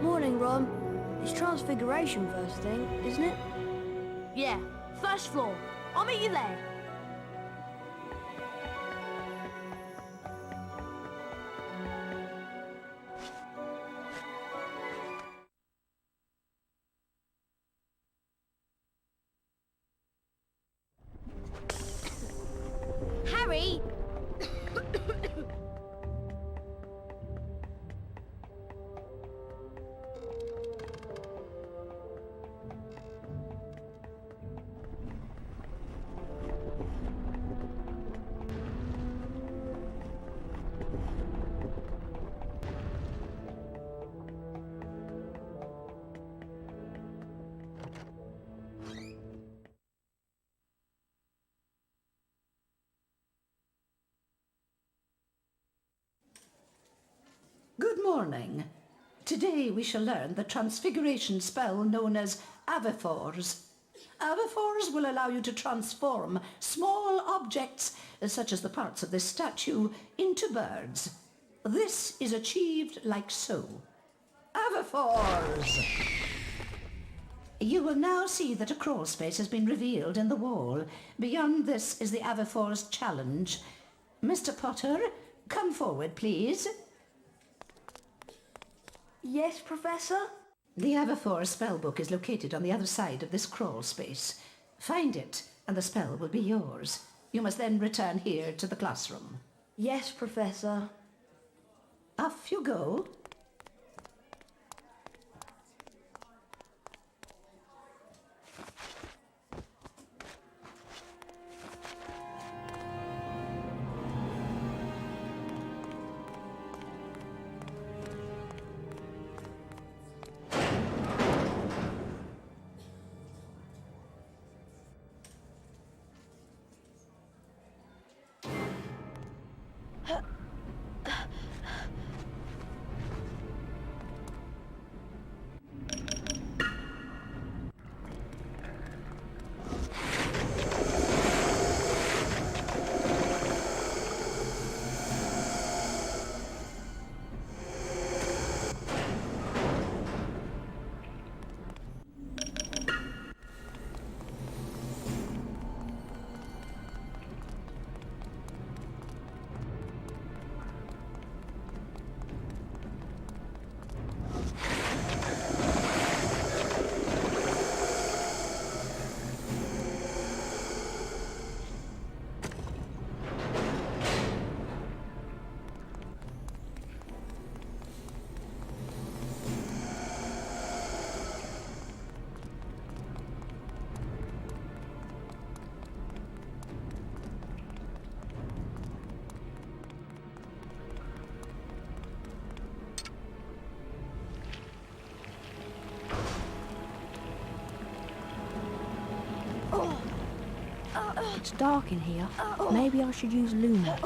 D: Morning, Ron. It's Transfiguration first thing, isn't it?
A: Yeah, first floor. I'll meet you there.
O: Harry!
R: Good morning. Today we shall learn the Transfiguration spell known as Avifors. Avifors will allow you to transform small objects, such as the parts of this statue, into birds. This is achieved like so. Avifors! You will now see that a crawl space has been revealed in the wall. Beyond this is the Avifors challenge. Mr. Potter, come forward, please.
D: Yes, Professor?
R: The Avifors spellbook is located on the other side of this crawl space. Find it, and the spell will be yours. You must then return here to the classroom.
D: Yes, Professor.
R: Off you go.
D: It's dark in here. Maybe I should use Luna.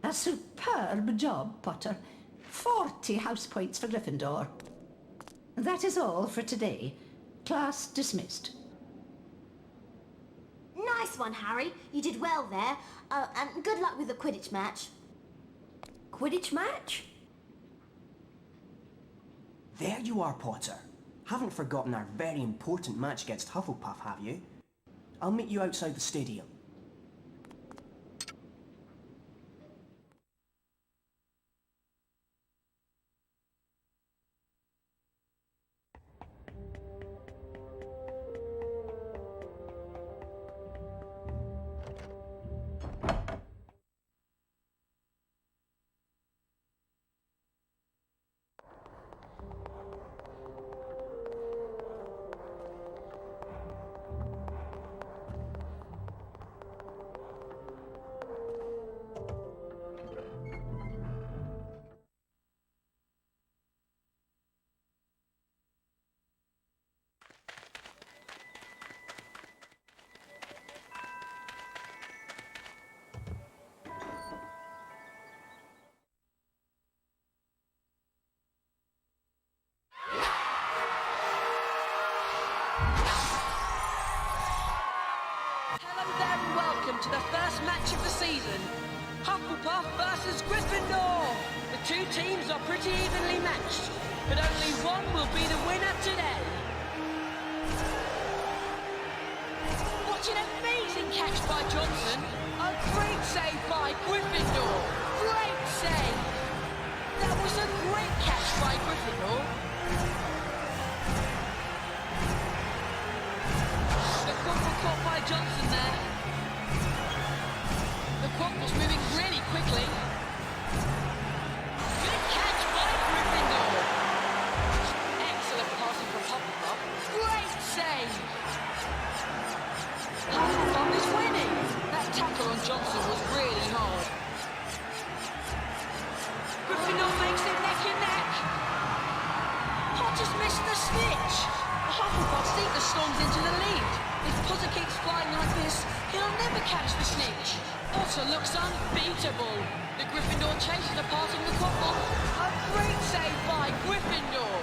R: A superb job, Potter. 40 house points for Gryffindor. That is all for today. Class dismissed.
O: Nice one, Harry. You did well there. And good luck with the Quidditch match.
D: Quidditch match?
P: There you are, Potter. Haven't forgotten our very important match against Hufflepuff, have you? I'll meet you outside the stadium.
S: Welcome to the first match of the season. Hufflepuff versus Gryffindor. The two teams are pretty evenly matched, but only one will be the winner today. What an amazing catch by Johnson. A great save by Gryffindor. Great save. That was a great catch by Gryffindor. The quadruple caught by Johnson there. The clock was moving really quickly. Good catch by Gryffindor. Excellent passing from Hufflepuff. Great save. Hufflepuff is winning. That tackle on Johnson was really hard. Gryffindor makes it neck and neck. Potter's missed the snitch. Hufflepuff sneak the Storms into the lead. If Potter keeps flying like this, he'll never catch the snitch. Potter looks unbeatable. The Gryffindor chasers are passing the quadruple. A great save by Gryffindor.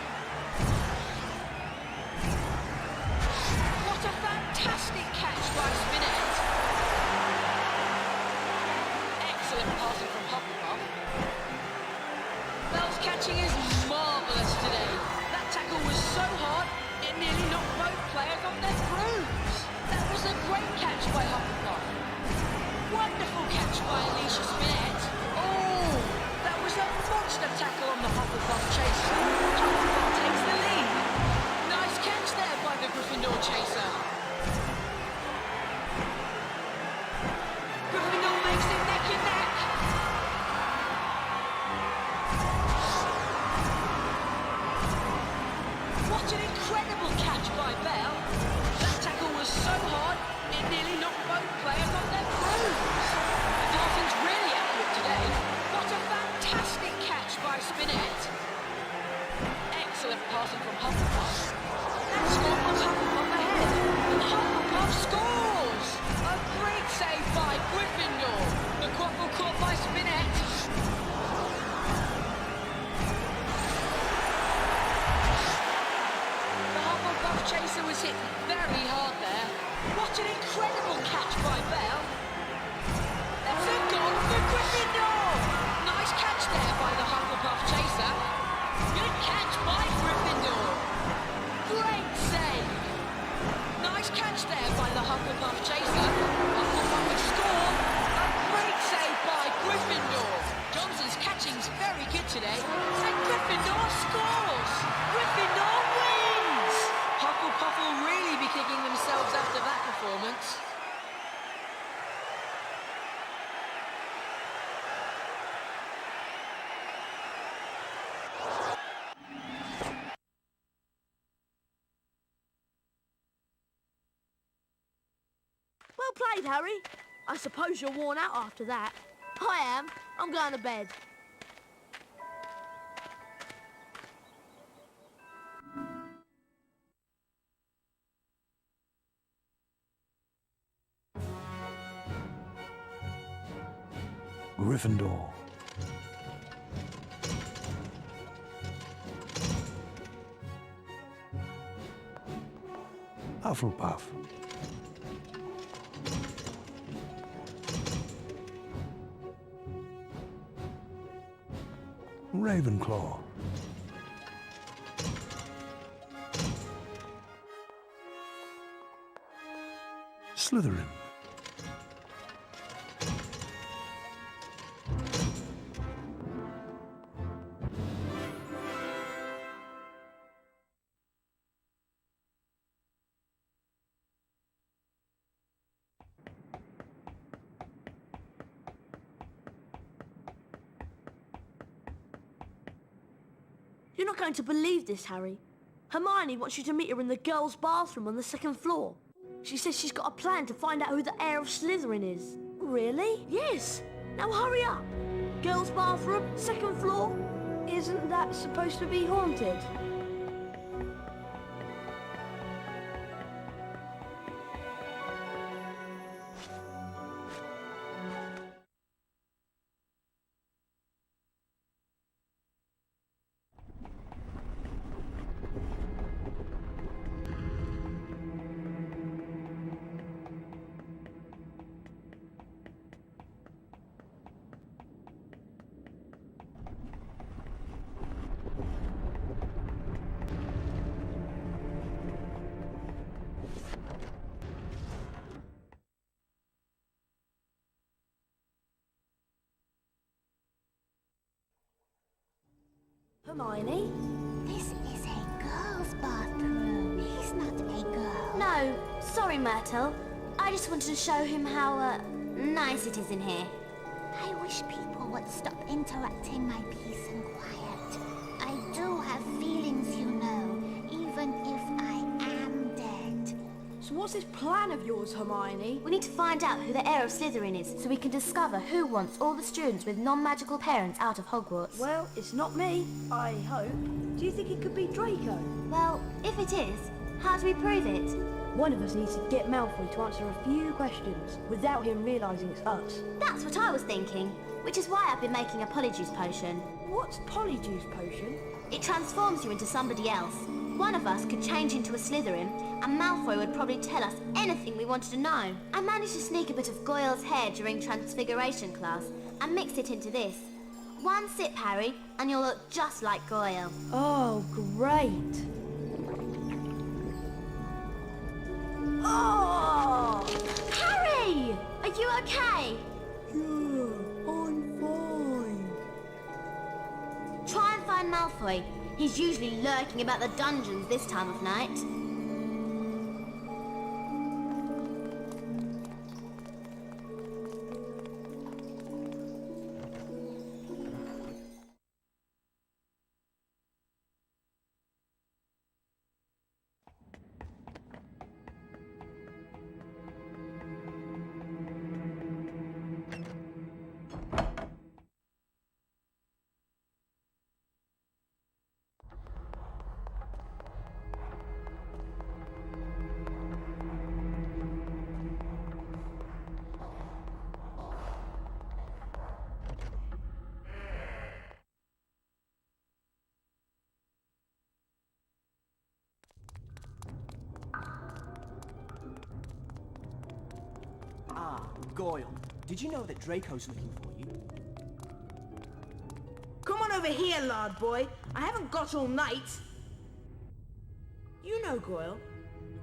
S: What a fantastic catch by Spinette. Excellent passing from Hufflepuff. Bell's catching is marvellous today. That tackle was so hard, it nearly knocked both players off their brooms. That was a great catch by Hufflepuff. Wonderful catch by Alicia Spinette. Oh, that was a monster tackle on the Hufflepuff chaser. Hufflepuff takes the lead. Nice catch there by the Gryffindor chaser. Gryffindor makes it neck and neck. What an incredible catch by Bell. That tackle was so hard, it nearly knocked both players off their brooms. The Dolphins really accurate today. What a fantastic catch by Spinette. Excellent passing from Hufflepuff. That score puts Hufflepuff ahead. And Hufflepuff scores! A great save by Gryffindor. The quadruple caught by Spinette. The Hufflepuff chaser was hit very hard there. What an incredible catch by Bell. That's a goal for Gryffindor. Nice catch there by the Hufflepuff chaser. Good catch by Gryffindor. Great save. Nice catch there by the Hufflepuff chaser. Hufflepuff will score. A great save by Gryffindor. Johnson's catching's very good today. And Gryffindor scores. Gryffindor wins. Hufflepuff will really be kicking themselves after that performance.
A: Well played, Harry. I suppose you're worn out after that. I am. I'm going to bed.
L: Gryffindor. Hufflepuff. Ravenclaw. Slytherin.
A: You're not going to believe this, Harry. Hermione wants you to meet her in the girls' bathroom on the second floor. She says she's got a plan to find out who the heir of Slytherin is.
D: Really?
A: Yes. Now hurry up. Girls' bathroom, second floor.
D: Isn't that supposed to be haunted?
A: Hermione?
O: This is a girl's bathroom. He's not a girl.
I: No, sorry, Myrtle. I just wanted to show him how, nice it is in here.
O: I wish people would stop interrupting my peace and quiet. I do have feelings, you know, even if I am dead.
D: So what's this plan of yours, Hermione?
I: We need to find out who the heir of Slytherin is so we can discover who wants all the students with non-magical parents out of Hogwarts.
D: Well, it's not me, I hope. Do you think it could be Draco?
I: Well, if it is, how do we prove it?
D: One of us needs to get Malfoy to answer a few questions without him realising it's us.
I: That's what I was thinking, which is why I've been making a Polyjuice potion.
D: What's Polyjuice potion?
I: It transforms you into somebody else. One of us could change into a Slytherin, and Malfoy would probably tell us anything we wanted to know. I managed to sneak a bit of Goyle's hair during Transfiguration class and mixed it into this. One sip, Harry, and you'll look just like Goyle.
D: Oh, great.
I: Oh! Harry! Are you okay?
D: Yeah, I'm fine.
I: Try and find Malfoy. He's usually lurking about the dungeons this time of night.
P: Goyle, did you know that Draco's looking for you?
K: Come on over here, lard boy. I haven't got all night. You know, Goyle,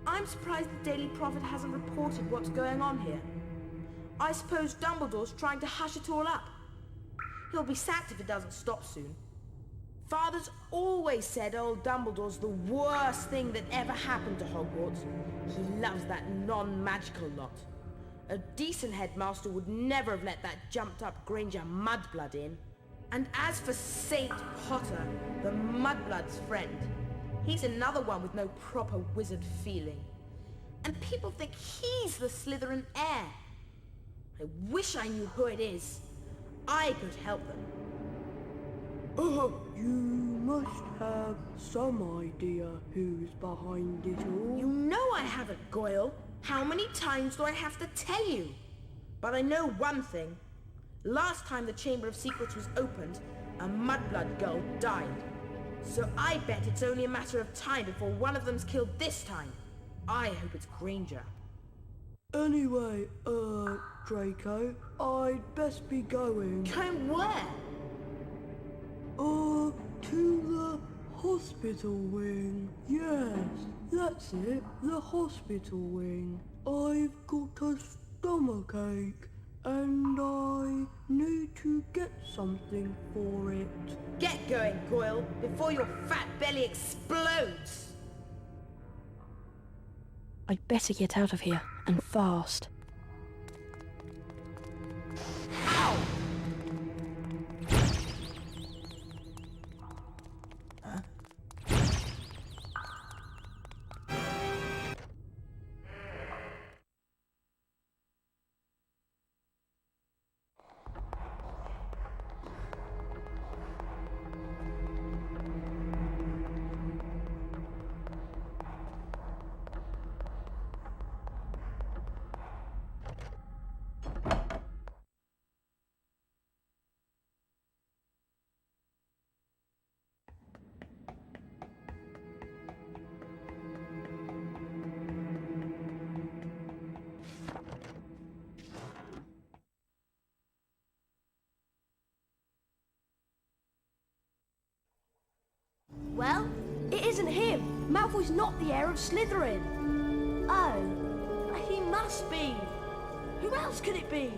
K: I'm surprised the Daily Prophet hasn't reported what's going on here. I suppose Dumbledore's trying to hush it all up. He'll be sacked if it doesn't stop soon. Father's always said old Dumbledore's the worst thing that ever happened to Hogwarts. He loves that non-magical lot. A decent headmaster would never have let that jumped-up Granger mudblood in. And as for Saint Potter, the mudblood's friend, he's another one with no proper wizard feeling. And people think he's the Slytherin heir. I wish I knew who it is. I could help them.
D: You must have some idea who's behind it all.
K: You know I haven't, Goyle. How many times do I have to tell you? But I know one thing. Last time the Chamber of Secrets was opened, a mudblood girl died. So I bet it's only a matter of time before one of them's killed this time. I hope it's Granger.
D: Anyway, Draco, I'd best be going.
K: Going where?
D: To the hospital wing. Yes, that's it, the hospital wing. I've got a stomachache, and I need to get something for it.
K: Get going, Goyle, before your fat belly explodes!
D: I'd better get out of here, and fast.
K: Ow!
O: Well?
D: It isn't him! Malfoy's not the heir of Slytherin!
O: Oh.
A: He must be! Who else could it be?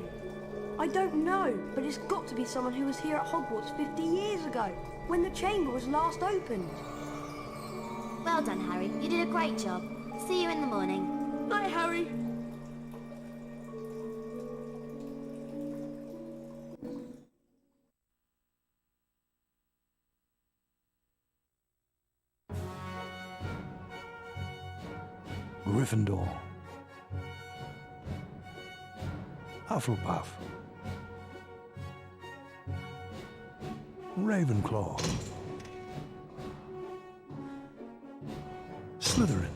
D: I don't know, but it's got to be someone who was here at Hogwarts 50 years ago, when the chamber was last opened.
O: Well done, Harry. You did a great job. See you in the morning.
A: Night, Harry.
L: Gryffindor. Hufflepuff. Ravenclaw. Slytherin.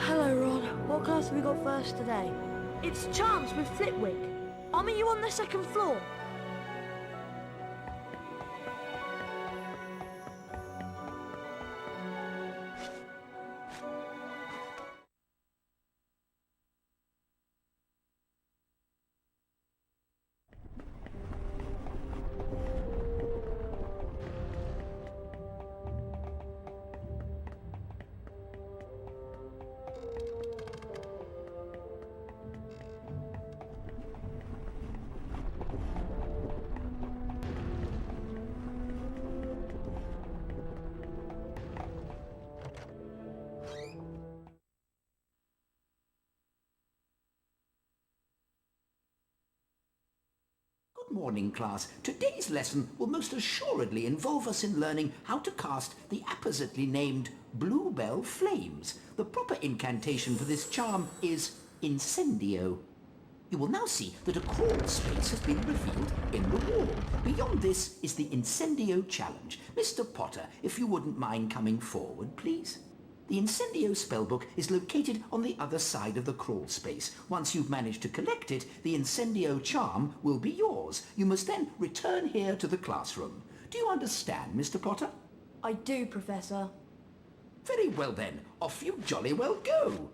D: Hello, Ron. What class have we got first today?
A: It's Charms with Flitwick. I'll meet you on the second floor.
T: Good morning, class. Today's lesson will most assuredly involve us in learning how to cast the appositely named Bluebell Flames. The proper incantation for this charm is Incendio. You will now see that a crawl space has been revealed in the wall. Beyond this is the Incendio challenge. Mr. Potter, if you wouldn't mind coming forward, please. The Incendio spellbook is located on the other side of the crawl space. Once you've managed to collect it, the Incendio charm will be yours. You must then return here to the classroom. Do you understand, Mr. Potter?
D: I do, Professor.
T: Very well then, off you jolly well go.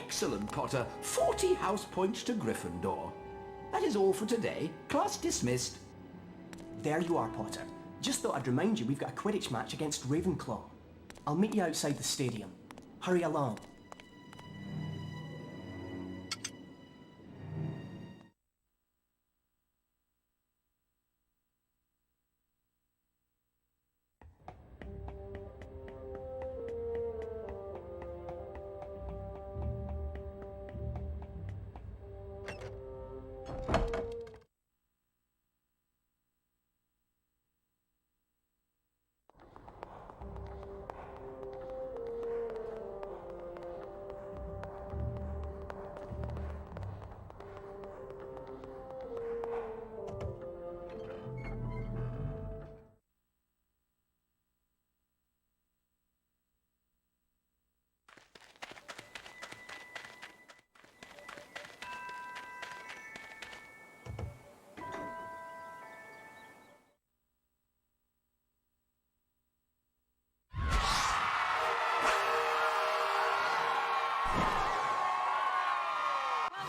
T: Excellent, Potter. 40 house points to Gryffindor. That is all for today. Class dismissed.
P: There you are, Potter. Just thought I'd remind you we've got a Quidditch match against Ravenclaw. I'll meet you outside the stadium. Hurry along.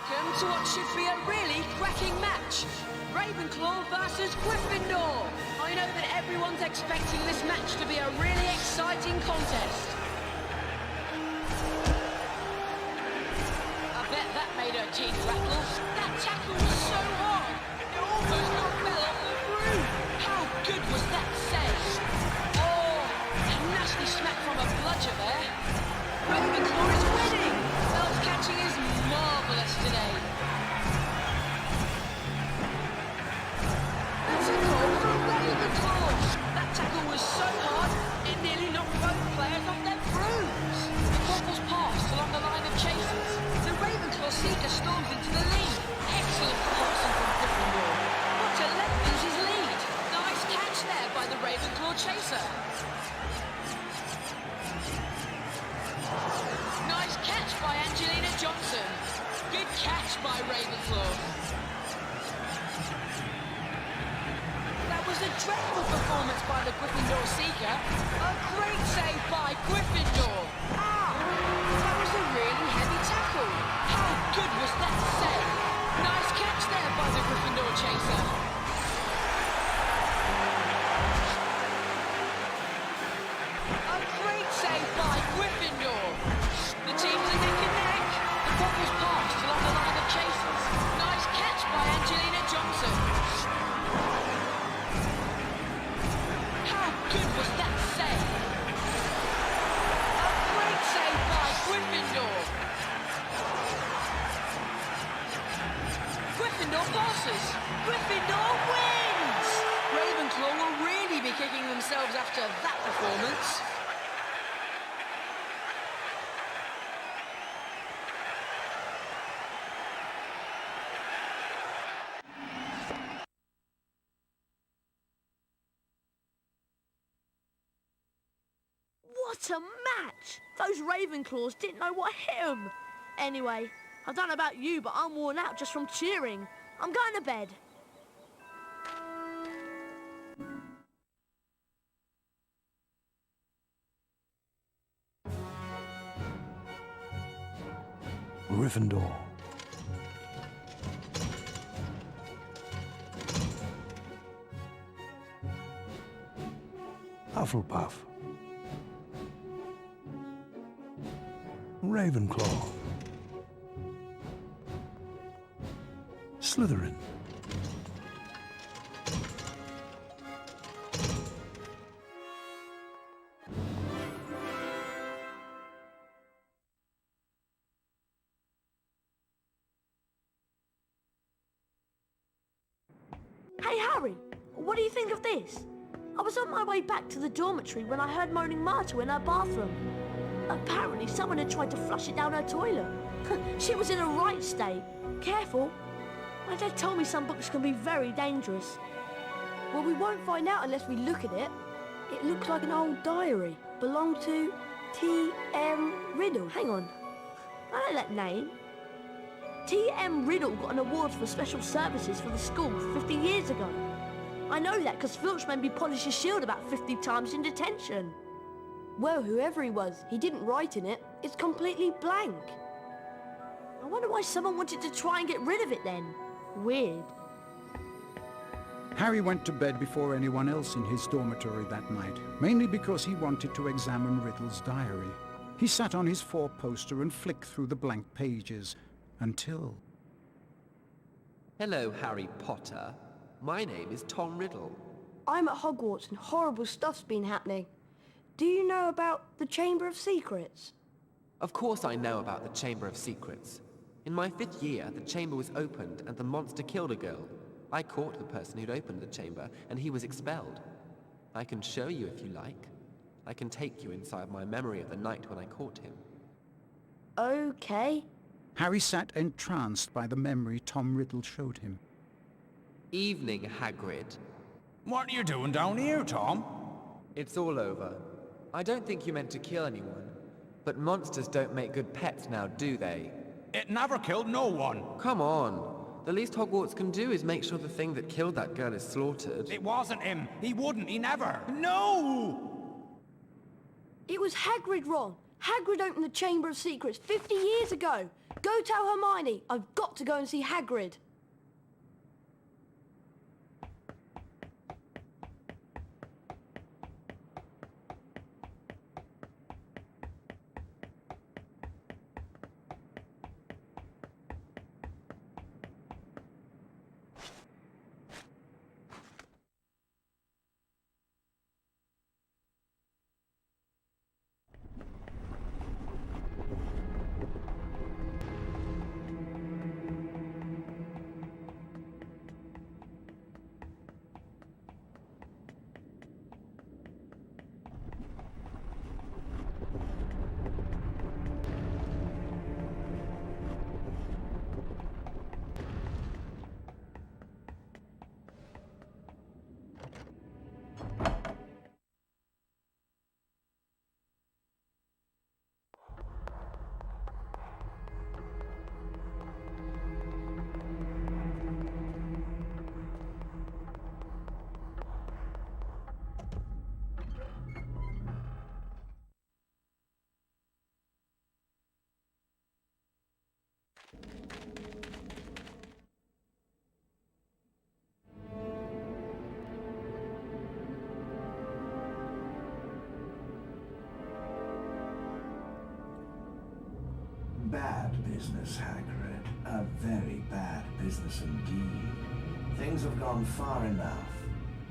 S: Welcome to what should be a really cracking match. Ravenclaw versus Gryffindor. I know that everyone's expecting this match to be a really exciting contest. I bet that made her teeth rattle. That tackle was so hard, it almost got Belle off the broom. How good was that save? Oh, a nasty smack from a bludger there. Ravenclaw is winning. Belle's catching is marvellous today. That's a goal for Ravenclaw. That tackle was so hard, it nearly knocked both players off their brooms. The ball's passed along the line of chasers. The Ravenclaw seeker storms into the lead. Excellent crossing from Gryffindor. Potter lengthens his lead. Nice catch there by the Ravenclaw chaser. Nice catch by Angelina Johnson. Good catch by Ravenclaw. That was a dreadful performance by the Gryffindor seeker. A great save by Gryffindor. Ah! That was a really heavy tackle. How good was that save? Nice catch there by the Gryffindor chaser. A great save by Gryffindor. The teams are neck and neck. The puck was passed along the line of chasers. Nice catch by Angelina Johnson. How good was that save? A great save by Gryffindor. Gryffindor passes. Gryffindor wins! Ravenclaw will really be kicking themselves after that performance.
A: What a match! Those Ravenclaws didn't know what hit them. Anyway, I don't know about you, but I'm worn out just from cheering. I'm going to bed.
L: Gryffindor. Hufflepuff. Ravenclaw. Slytherin.
A: Hey Harry, what do you think of this? I was on my way back to the dormitory when I heard moaning Myrtle in her bathroom. Apparently someone had tried to flush it down her toilet. She was in a right state. Careful. My dad told me some books can be very dangerous.
D: Well, we won't find out unless we look at it. It looks like an old diary. Belonged to T.M. Riddle. Hang on. I know that name. T.M. Riddle got an award for special services for the school 50 years ago. I know that because Filch made me polish his shield about 50 times in detention. Well, whoever he was, he didn't write in it. It's completely blank.
A: I wonder why someone wanted to try and get rid of it then. Weird.
F: Harry went to bed before anyone else in his dormitory that night, mainly because he wanted to examine Riddle's diary. He sat on his four-poster and flicked through the blank pages, until...
U: Hello, Harry Potter. My name is Tom Riddle.
D: I'm at Hogwarts and horrible stuff's been happening. Do you know about the Chamber of Secrets?
U: Of course I know about the Chamber of Secrets. In my 5th year, the chamber was opened and the monster killed a girl. I caught the person who'd opened the chamber, and he was expelled. I can show you if you like. I can take you inside my memory of the night when I caught him.
D: Okay.
F: Harry sat entranced by the memory Tom Riddle showed him.
U: Evening, Hagrid.
Q: What are you doing down here, Tom?
U: It's all over. I don't think you meant to kill anyone. But monsters don't make good pets now, do they?
Q: It never killed no one.
U: Come on. The least Hogwarts can do is make sure the thing that killed that girl is slaughtered.
Q: It wasn't him. He wouldn't. He never. No!
D: It was Hagrid, Ron. Hagrid opened the Chamber of Secrets 50 years ago. Go tell Hermione. I've got to go and see Hagrid.
L: Bad business, Hagrid. A very bad business indeed. Things have gone far enough.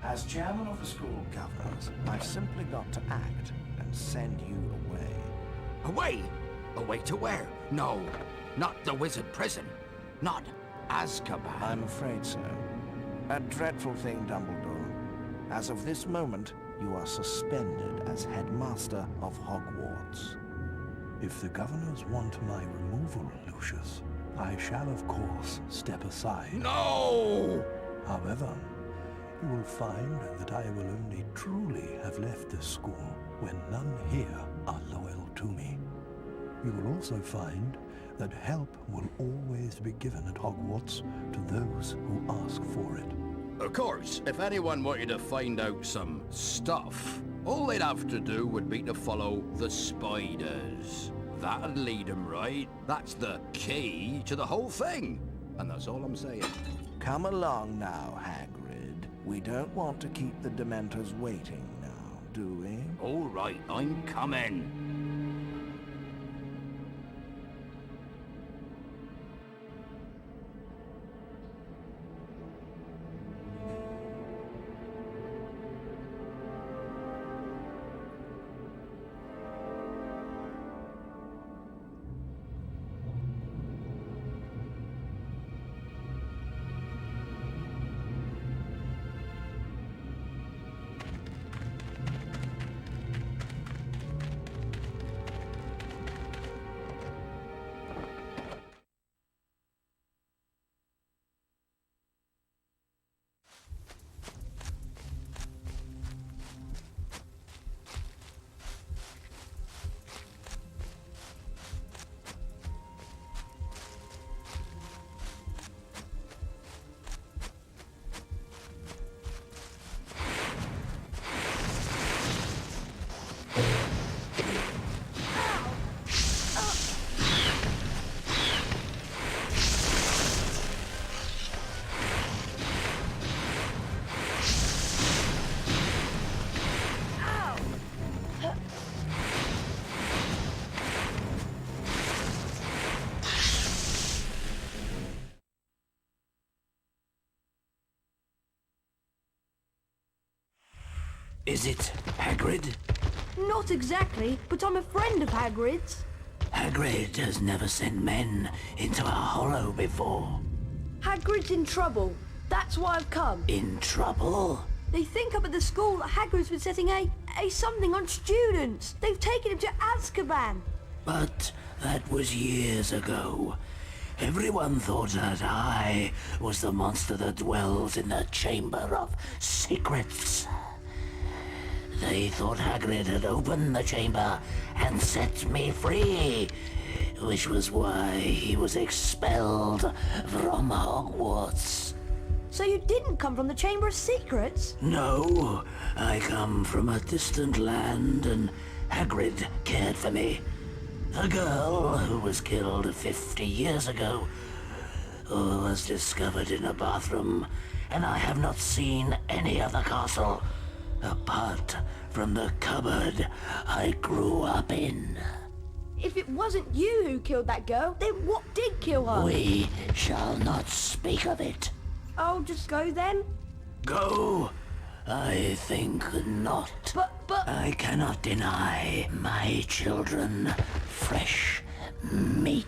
L: As chairman of the school governors, I've simply got to act and send you away.
J: Away? Away to where? No, not the wizard prison. Not Azkaban.
L: I'm afraid so. A dreadful thing, Dumbledore. As of this moment, you are suspended as headmaster of Hogwarts. If the governors want my removal, Lucius, I shall of course step aside.
J: No!
L: However, you will find that I will only truly have left this school when none here are loyal to me. You will also find that help will always be given at Hogwarts to those who ask for it.
J: Of course, if anyone wanted to find out some stuff, all they'd have to do would be to follow the spiders. That'd lead them right. That's the key to the whole thing. And that's all I'm saying.
L: Come along now, Hagrid. We don't want to keep the Dementors waiting now, do we?
J: All right, I'm coming.
H: Is it Hagrid?
D: Not exactly, but I'm a friend of Hagrid's.
H: Hagrid has never sent men into a hollow before.
D: Hagrid's in trouble. That's why I've come.
H: In trouble?
D: They think up at the school that Hagrid's been setting a something on students. They've taken him to Azkaban.
H: But that was years ago. Everyone thought that I was the monster that dwells in the Chamber of Secrets. They thought Hagrid had opened the chamber and set me free, which was why he was expelled from Hogwarts.
D: So you didn't come from the Chamber of Secrets?
H: No, I come from a distant land and Hagrid cared for me. The girl who was killed 50 years ago was discovered in a bathroom, and I have not seen any of the castle apart from the cupboard I grew up in.
D: If it wasn't you who killed that girl, then what did kill her?
H: We shall not speak of it.
D: I'll just go then?
H: Go? I think not.
D: But...
H: I cannot deny my children fresh meat.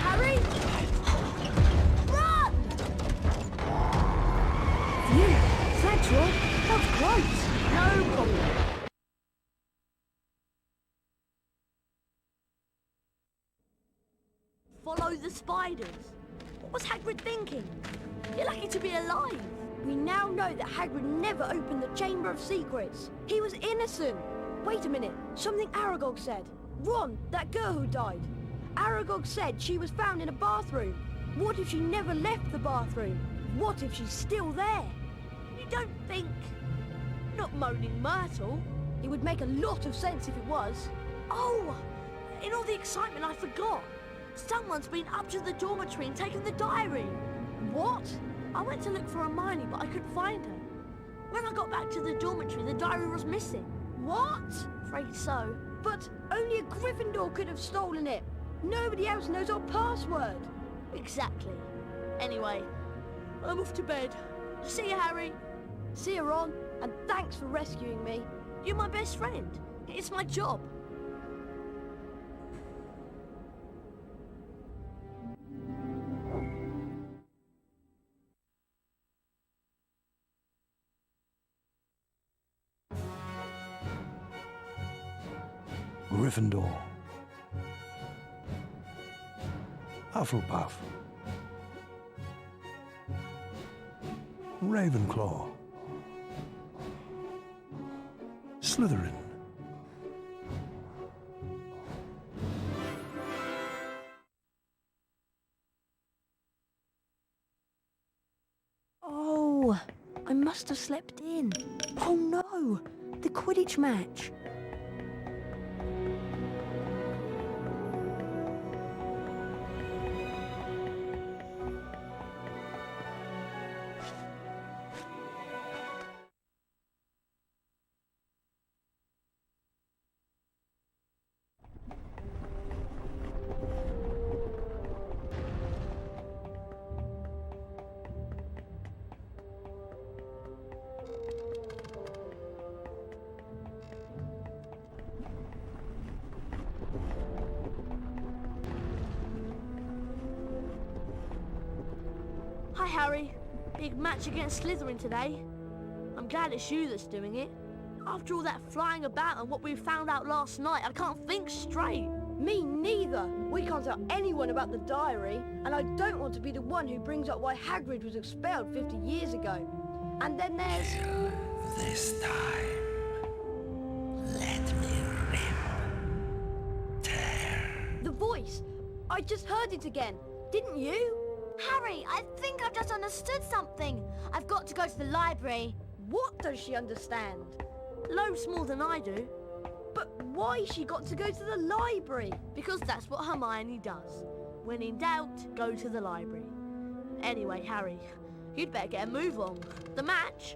D: Harry! Run! Phew, thanks, Ron. That was great. No problem.
A: Follow the spiders. What was Hagrid thinking? You're lucky to be alive.
D: We now know that Hagrid never opened the Chamber of Secrets. He was innocent. Wait a minute, something Aragog said. Ron, that girl who died. Aragog said she was found in a bathroom. What if she never left the bathroom? What if she's still there?
A: You don't think... Not Moaning Myrtle?
D: It would make a lot of sense if it was.
A: Oh! In all the excitement, I forgot. Someone's been up to the dormitory and taken the diary.
D: What?
A: I went to look for Hermione, but I couldn't find her. When I got back to the dormitory, the diary was missing.
D: What?
A: Afraid so.
D: But only a Gryffindor could have stolen it. Nobody else knows our password.
A: Exactly. Anyway, I'm off to bed. See you, Harry.
D: See you, Ron. And thanks for rescuing me.
A: You're my best friend. It's my job.
L: Gryffindor. Hufflepuff. Ravenclaw. Slytherin.
D: Oh, I must have slept in. Oh no, the Quidditch match.
A: Hi, Harry. Big match against Slytherin today. I'm glad it's you that's doing it. After all that flying about and what we found out last night, I can't think straight.
D: Me neither. We can't tell anyone about the diary, and I don't want to be the one who brings up why Hagrid was expelled 50 years ago. And then there's...
L: This time, let me rip, tear.
D: the voice. I just heard it again. Didn't you?
O: Harry, I think I've just understood something. I've got to go to the library.
D: What does she understand?
A: Loads more than I do.
D: But why she got to go to the library?
A: Because that's what Hermione does. When in doubt, go to the library. Anyway, Harry, you'd better get a move on. The match?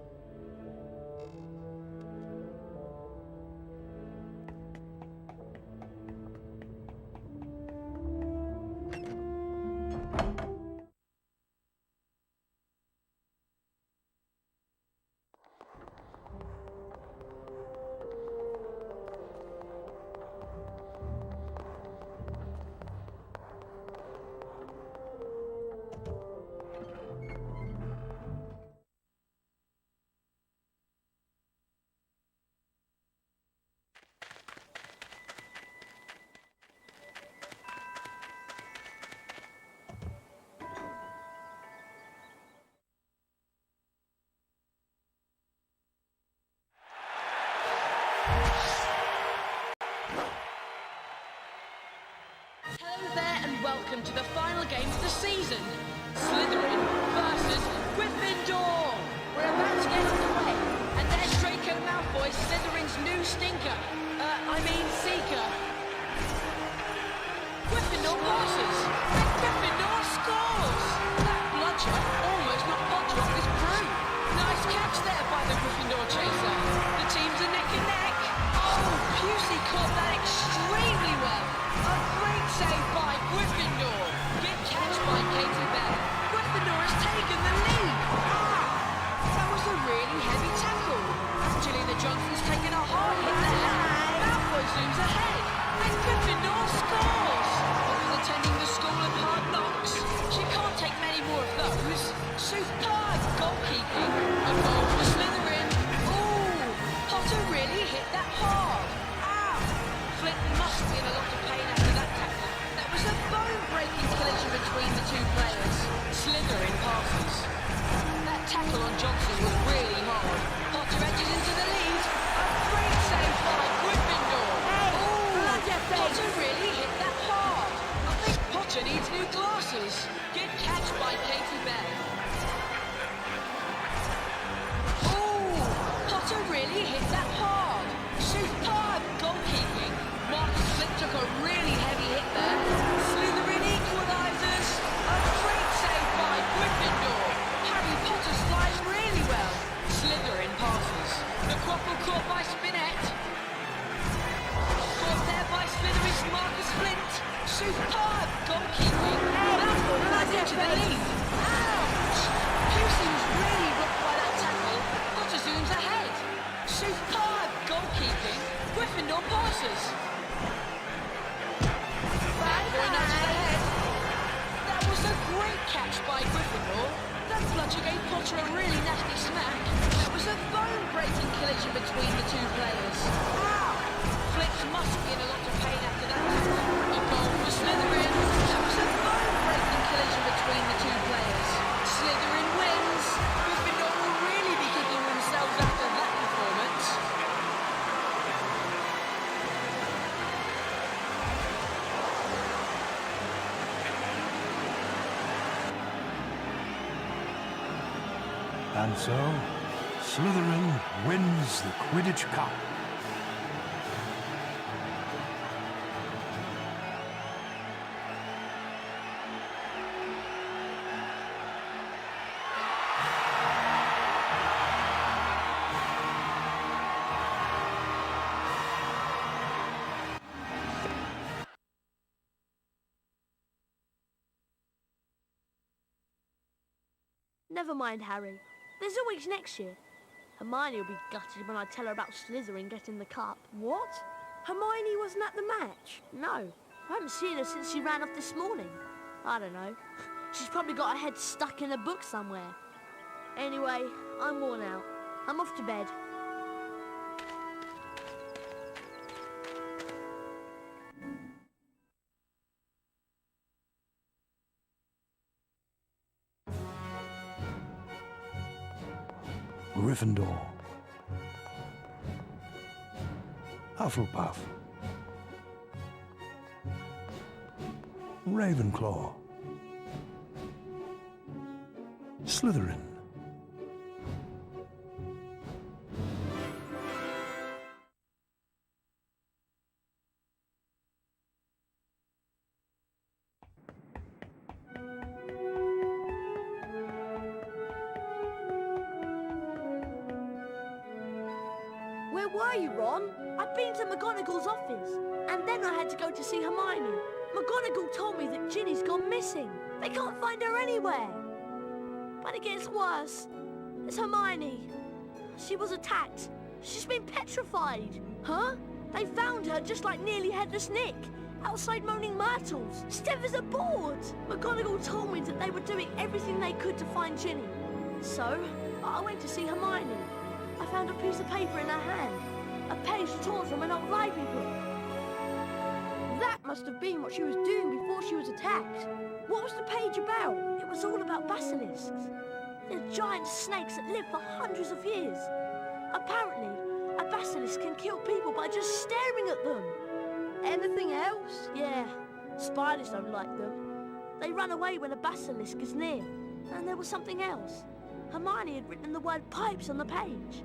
S: Hello there and welcome to the final game of the season. Slytherin versus Gryffindor. We're about to get underway. And there's Draco Malfoy, Slytherin's new stinker. Seeker. Gryffindor passes. And Gryffindor scores. That bludger almost knocked Potter off his broom. Nice catch there by the Gryffindor chaser. The teams are neck and neck. Oh, Pusey caught that extremely well. A great save by Gryffindor. Good catch by Katie Bell. Gryffindor has taken the lead. That was a really heavy tackle. Angelina Johnson's taken a hard must be in a lot of pain after that tackle. That was a bone-breaking collision between the two players. Slytherin passes. That tackle on Johnson was really hard. Potter edges into the lead. A great save by Gryffindor. Potter really hit that hard. I think Potter needs new glasses. Good catch by Katie Bell. Potter really hit that hard. Superb goalkeeping. Marcus Flint took a really heavy hit there. Slytherin equalises. A great save by Gryffindor. Harry Potter slides really well. Slytherin passes. The quaffle caught by Spinette. Caught there by Slytherin's Marcus Flint. Superb goalkeeping. Malfoy runs into the lead. Ouch! Pusey was really rocked by that tackle. Potter zooms ahead. Superb goalkeeping. Gryffindor passes. Malfoy nudges ahead. That was a great catch by Gryffindor. That bludger gave Potter a really nasty smack. That was a bone-breaking collision between the two players. Ow! Flint must be in a lot of pain after that tackle. A goal for Slytherin. That was a bone-breaking collision between the two players. Slytherin wins. Gryffindor will really be kicking themselves after that performance.
L: And so, Slytherin wins the Quidditch Cup.
A: Never mind, Harry. There's always next year. Hermione will be gutted when I tell her about Slytherin getting the cup.
D: What? Hermione wasn't at the match?
A: No. I haven't seen her since she ran off this morning. I don't know. She's probably got her head stuck in a book somewhere. Anyway, I'm worn out. I'm off to bed.
L: Gryffindor, Hufflepuff, Ravenclaw, Slytherin.
A: Where were you, Ron? I'd been to McGonagall's office, and then I had to go to see Hermione. McGonagall told me that Ginny's gone missing. They can't find her anywhere. But it gets worse. It's Hermione. She was attacked. She's been petrified. Huh? They found her just like Nearly Headless Nick, outside Moaning Myrtles, stiff as a board. McGonagall told me that they were doing everything they could to find Ginny. So, I went to see Hermione. I found a piece of paper in her hand, a page torn from an old library book.
D: That must have been what she was doing before she was attacked. What was the page about?
A: It was all about basilisks. They're giant snakes that live for hundreds of years. Apparently, a basilisk can kill people by just staring at them.
D: Anything else?
A: Yeah, spiders don't like them. They run away when a basilisk is near. And there was something else. Hermione had written the word pipes on the page.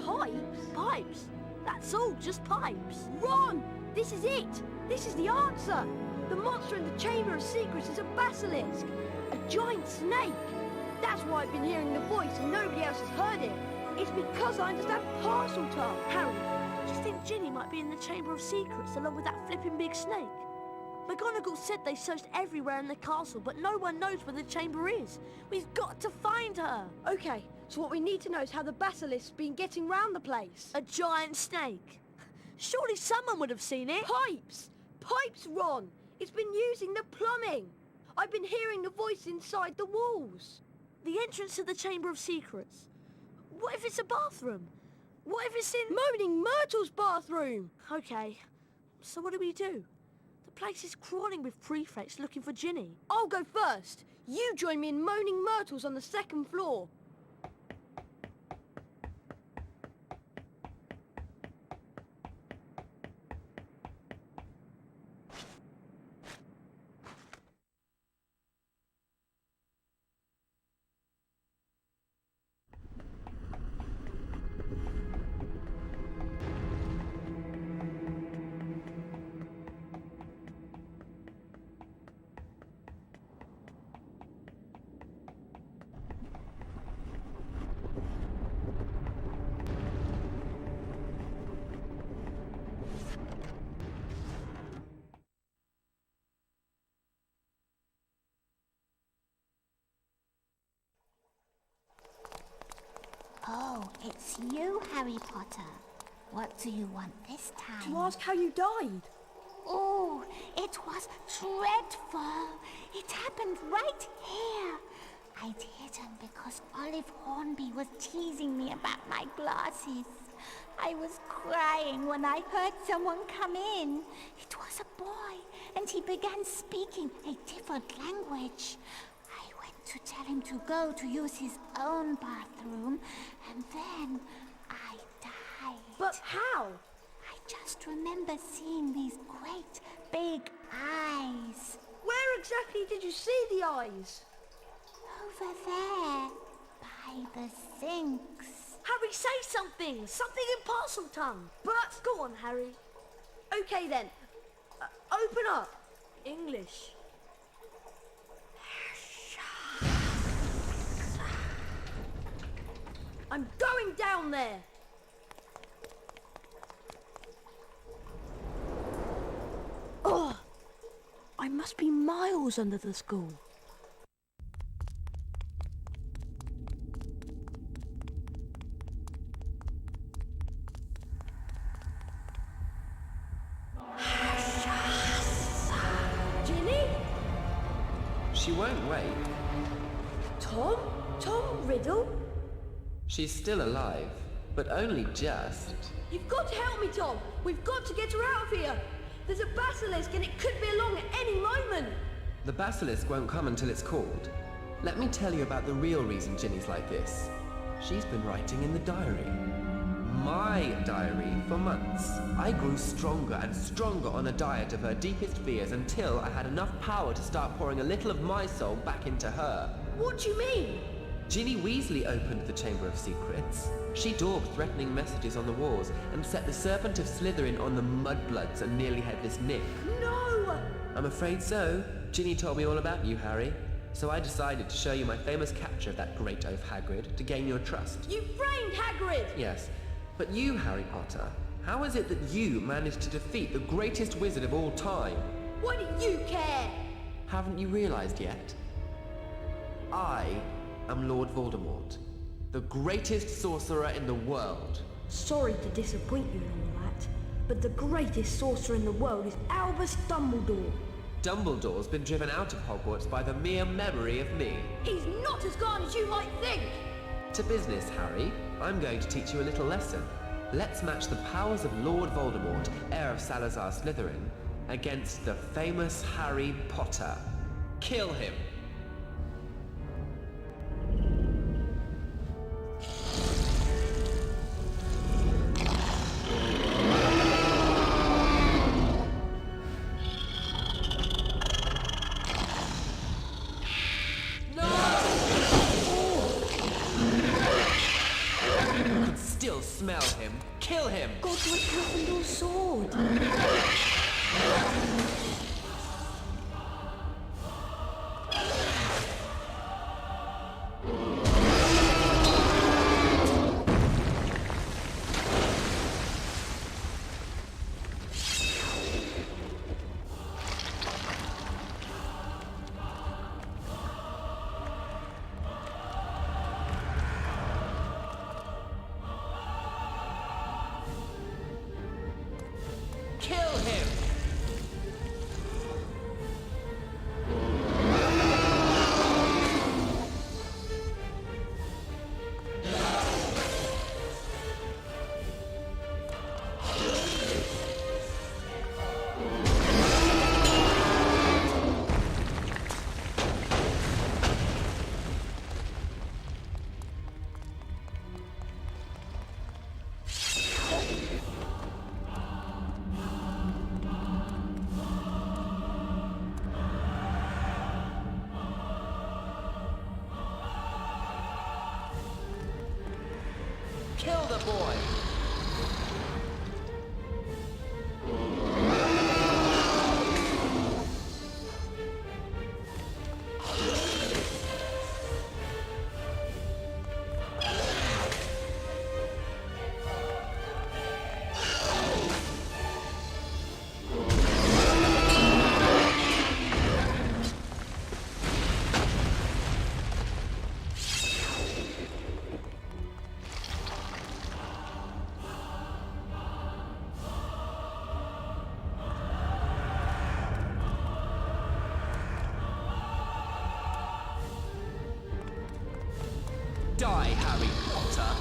D: Pipes?
A: Pipes. That's all, just pipes.
D: Ron! This is it! This is the answer! The monster in the Chamber of Secrets is a basilisk! A giant snake! That's why I've been hearing the voice and nobody else has heard it. It's because I understand parcel tongue.
A: Harry, do you think Ginny might be in the Chamber of Secrets along with that flipping big snake? McGonagall said they searched everywhere in the castle, but no one knows where the chamber is. We've got to find her.
D: Okay, so what we need to know is how the basilisk's been getting round the place.
A: A giant snake. Surely someone would have seen it.
D: Pipes! Pipes, Ron! It's been using the plumbing. I've been hearing the voice inside the walls.
A: The entrance to the Chamber of Secrets. What if it's a bathroom? What if it's in...
D: Moaning Myrtle's bathroom!
A: Okay. So what do we do? The place is crawling with prefects looking for Ginny.
D: I'll go first. You join me in Moaning Myrtles on the 2nd floor.
O: Oh, it's you, Harry Potter. What do you want this time?
D: To ask how you died.
O: Oh, it was dreadful. It happened right here. I'd hidden because Olive Hornby was teasing me about my glasses. I was crying when I heard someone come in. It was a boy, and he began speaking a different language. I went to tell him to go to use his own bathroom, and then I died.
D: But how?
O: I just remember seeing these great big eyes.
D: Where exactly did you see the eyes?
O: Over there, by the sinks.
A: Harry, say something! Something in parcel tongue!
D: But...
A: Go on, Harry.
D: Okay then. Open up.
A: English.
D: I'm going down there.
A: Oh! I must be miles under the school.
D: Ginny?
U: She won't wake.
D: Tom? Tom Riddle?
U: She's still alive, but only just.
D: You've got to help me, Tom. We've got to get her out of here. There's a basilisk and it could be along at any moment.
U: The basilisk won't come until it's called. Let me tell you about the real reason Ginny's like this. She's been writing in the diary. My diary for months. I grew stronger and stronger on a diet of her deepest fears until I had enough power to start pouring a little of my soul back into her.
D: What do you mean?
U: Ginny Weasley opened the Chamber of Secrets. She daubed threatening messages on the walls and set the Serpent of Slytherin on the Mudbloods and nearly Headless Nick.
D: No!
U: I'm afraid so. Ginny told me all about you, Harry. So I decided to show you my famous capture of that great oaf Hagrid to gain your trust.
D: You framed Hagrid!
U: Yes. But you, Harry Potter, how is it that you managed to defeat the greatest wizard of all time?
D: Why do you care?
U: Haven't you realized yet? I am Lord Voldemort, the greatest sorcerer in the world.
A: Sorry to disappoint you and all that, but the greatest sorcerer in the world is Albus Dumbledore.
U: Dumbledore's been driven out of Hogwarts by the mere memory of me.
D: He's not as gone as you might think.
U: To business, Harry. I'm going to teach you a little lesson. Let's match the powers of Lord Voldemort, heir of Salazar Slytherin, against the famous Harry Potter. Kill him! Smell him. Kill him!
A: Godric Gryffindor's sword!
U: Kill him!
S: kill the boy! Die, Harry Potter!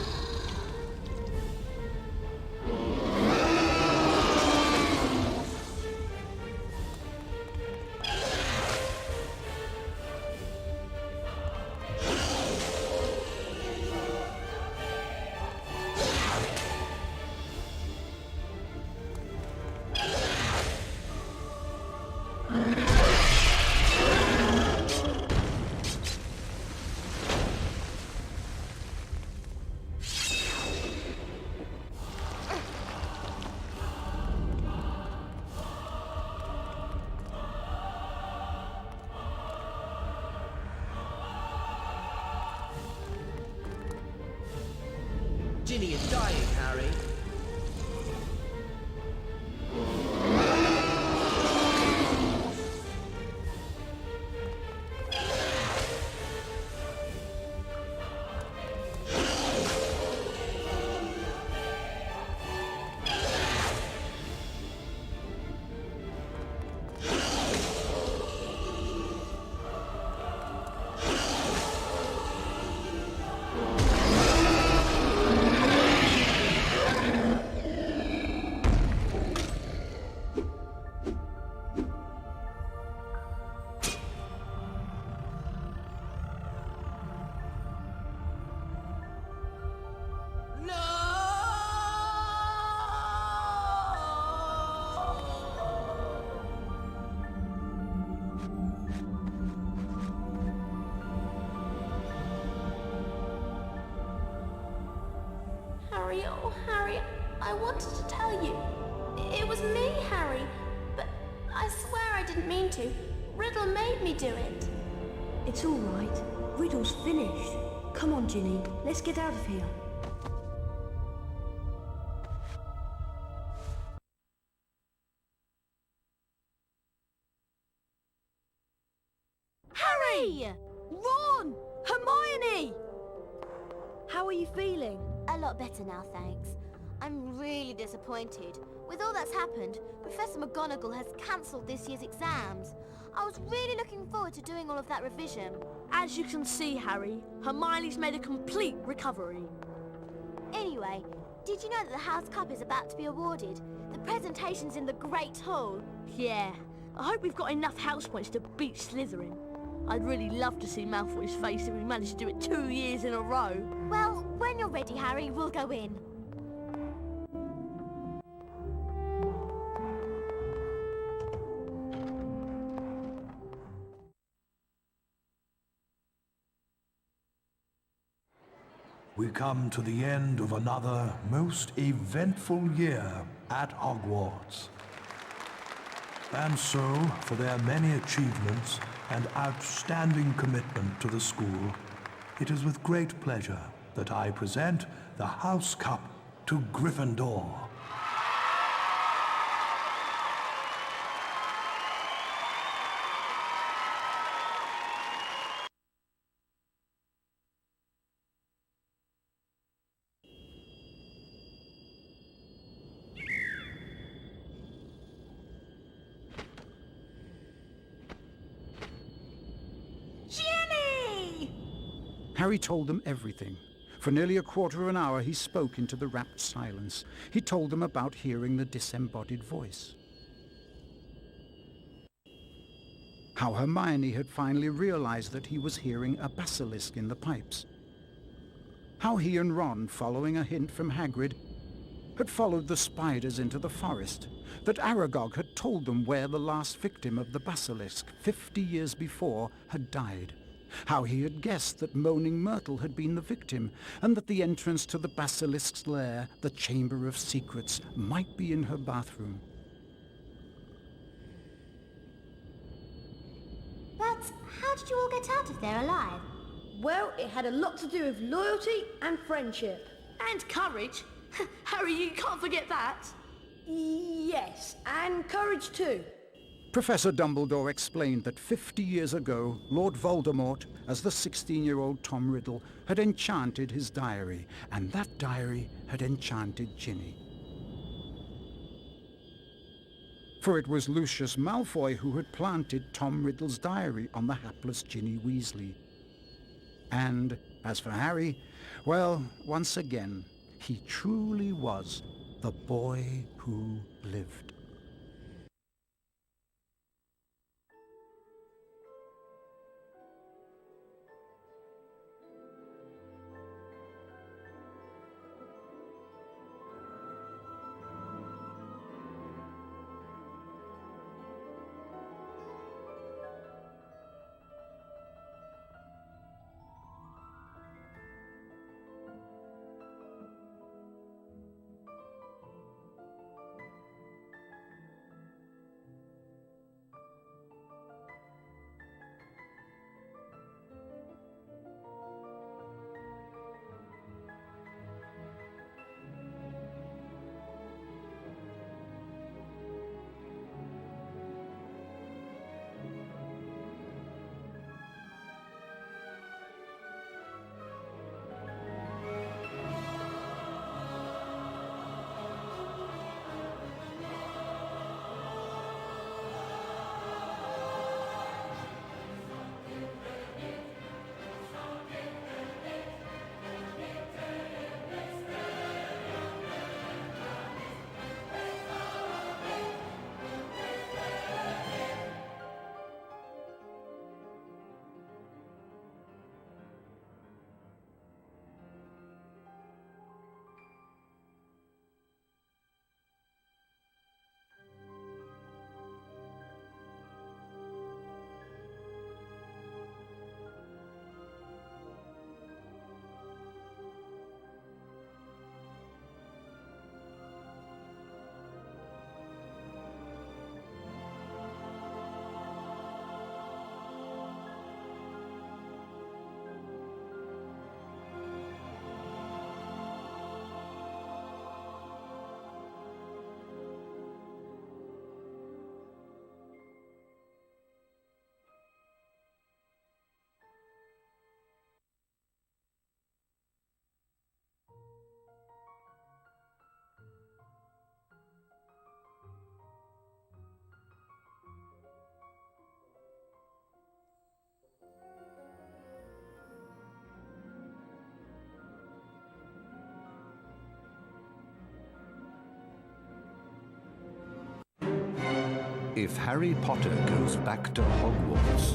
S: Ginny is dying, Harry.
I: Harry, oh Harry, I wanted to tell you. It was me, Harry, but I swear I didn't mean to. Riddle made me do it.
D: It's all right. Riddle's finished. Come on, Ginny. Let's get out of here.
A: Harry! Ron! Hermione! How are you feeling?
O: A lot better now, thanks. I'm really disappointed. With all that's happened, Professor McGonagall has cancelled this year's exams. I was really looking forward to doing all of that revision.
A: As you can see, Harry, Hermione's made a complete recovery.
O: Anyway, did you know that the House Cup is about to be awarded? The presentation's in the Great Hall.
A: Yeah, I hope we've got enough house points to beat Slytherin. I'd really love to see Malfoy's face if we managed to do it 2 years in a row.
O: Well, when you're ready, Harry, we'll go in.
L: We come to the end of another most eventful year at Hogwarts. And so, for their many achievements and outstanding commitment to the school, it is with great pleasure that I present the House Cup to Gryffindor.
F: Harry told them everything. For nearly a quarter of an hour he spoke into the rapt silence. He told them about hearing the disembodied voice. How Hermione had finally realized that he was hearing a basilisk in the pipes. How he and Ron, following a hint from Hagrid, had followed the spiders into the forest. That Aragog had told them where the last victim of the basilisk, 50 years before, had died. How he had guessed that Moaning Myrtle had been the victim, and that the entrance to the basilisk's lair, the Chamber of Secrets, might be in her bathroom.
O: But how did you all get out of there alive?
D: Well, it had a lot to do with loyalty and friendship.
A: And courage. Harry, you can't forget that.
D: Yes, and courage too.
F: Professor Dumbledore explained that 50 years ago, Lord Voldemort, as the 16-year-old Tom Riddle, had enchanted his diary, and that diary had enchanted Ginny. For it was Lucius Malfoy who had planted Tom Riddle's diary on the hapless Ginny Weasley. And as for Harry, well, once again, he truly was the boy who lived.
B: If Harry Potter goes back to Hogwarts,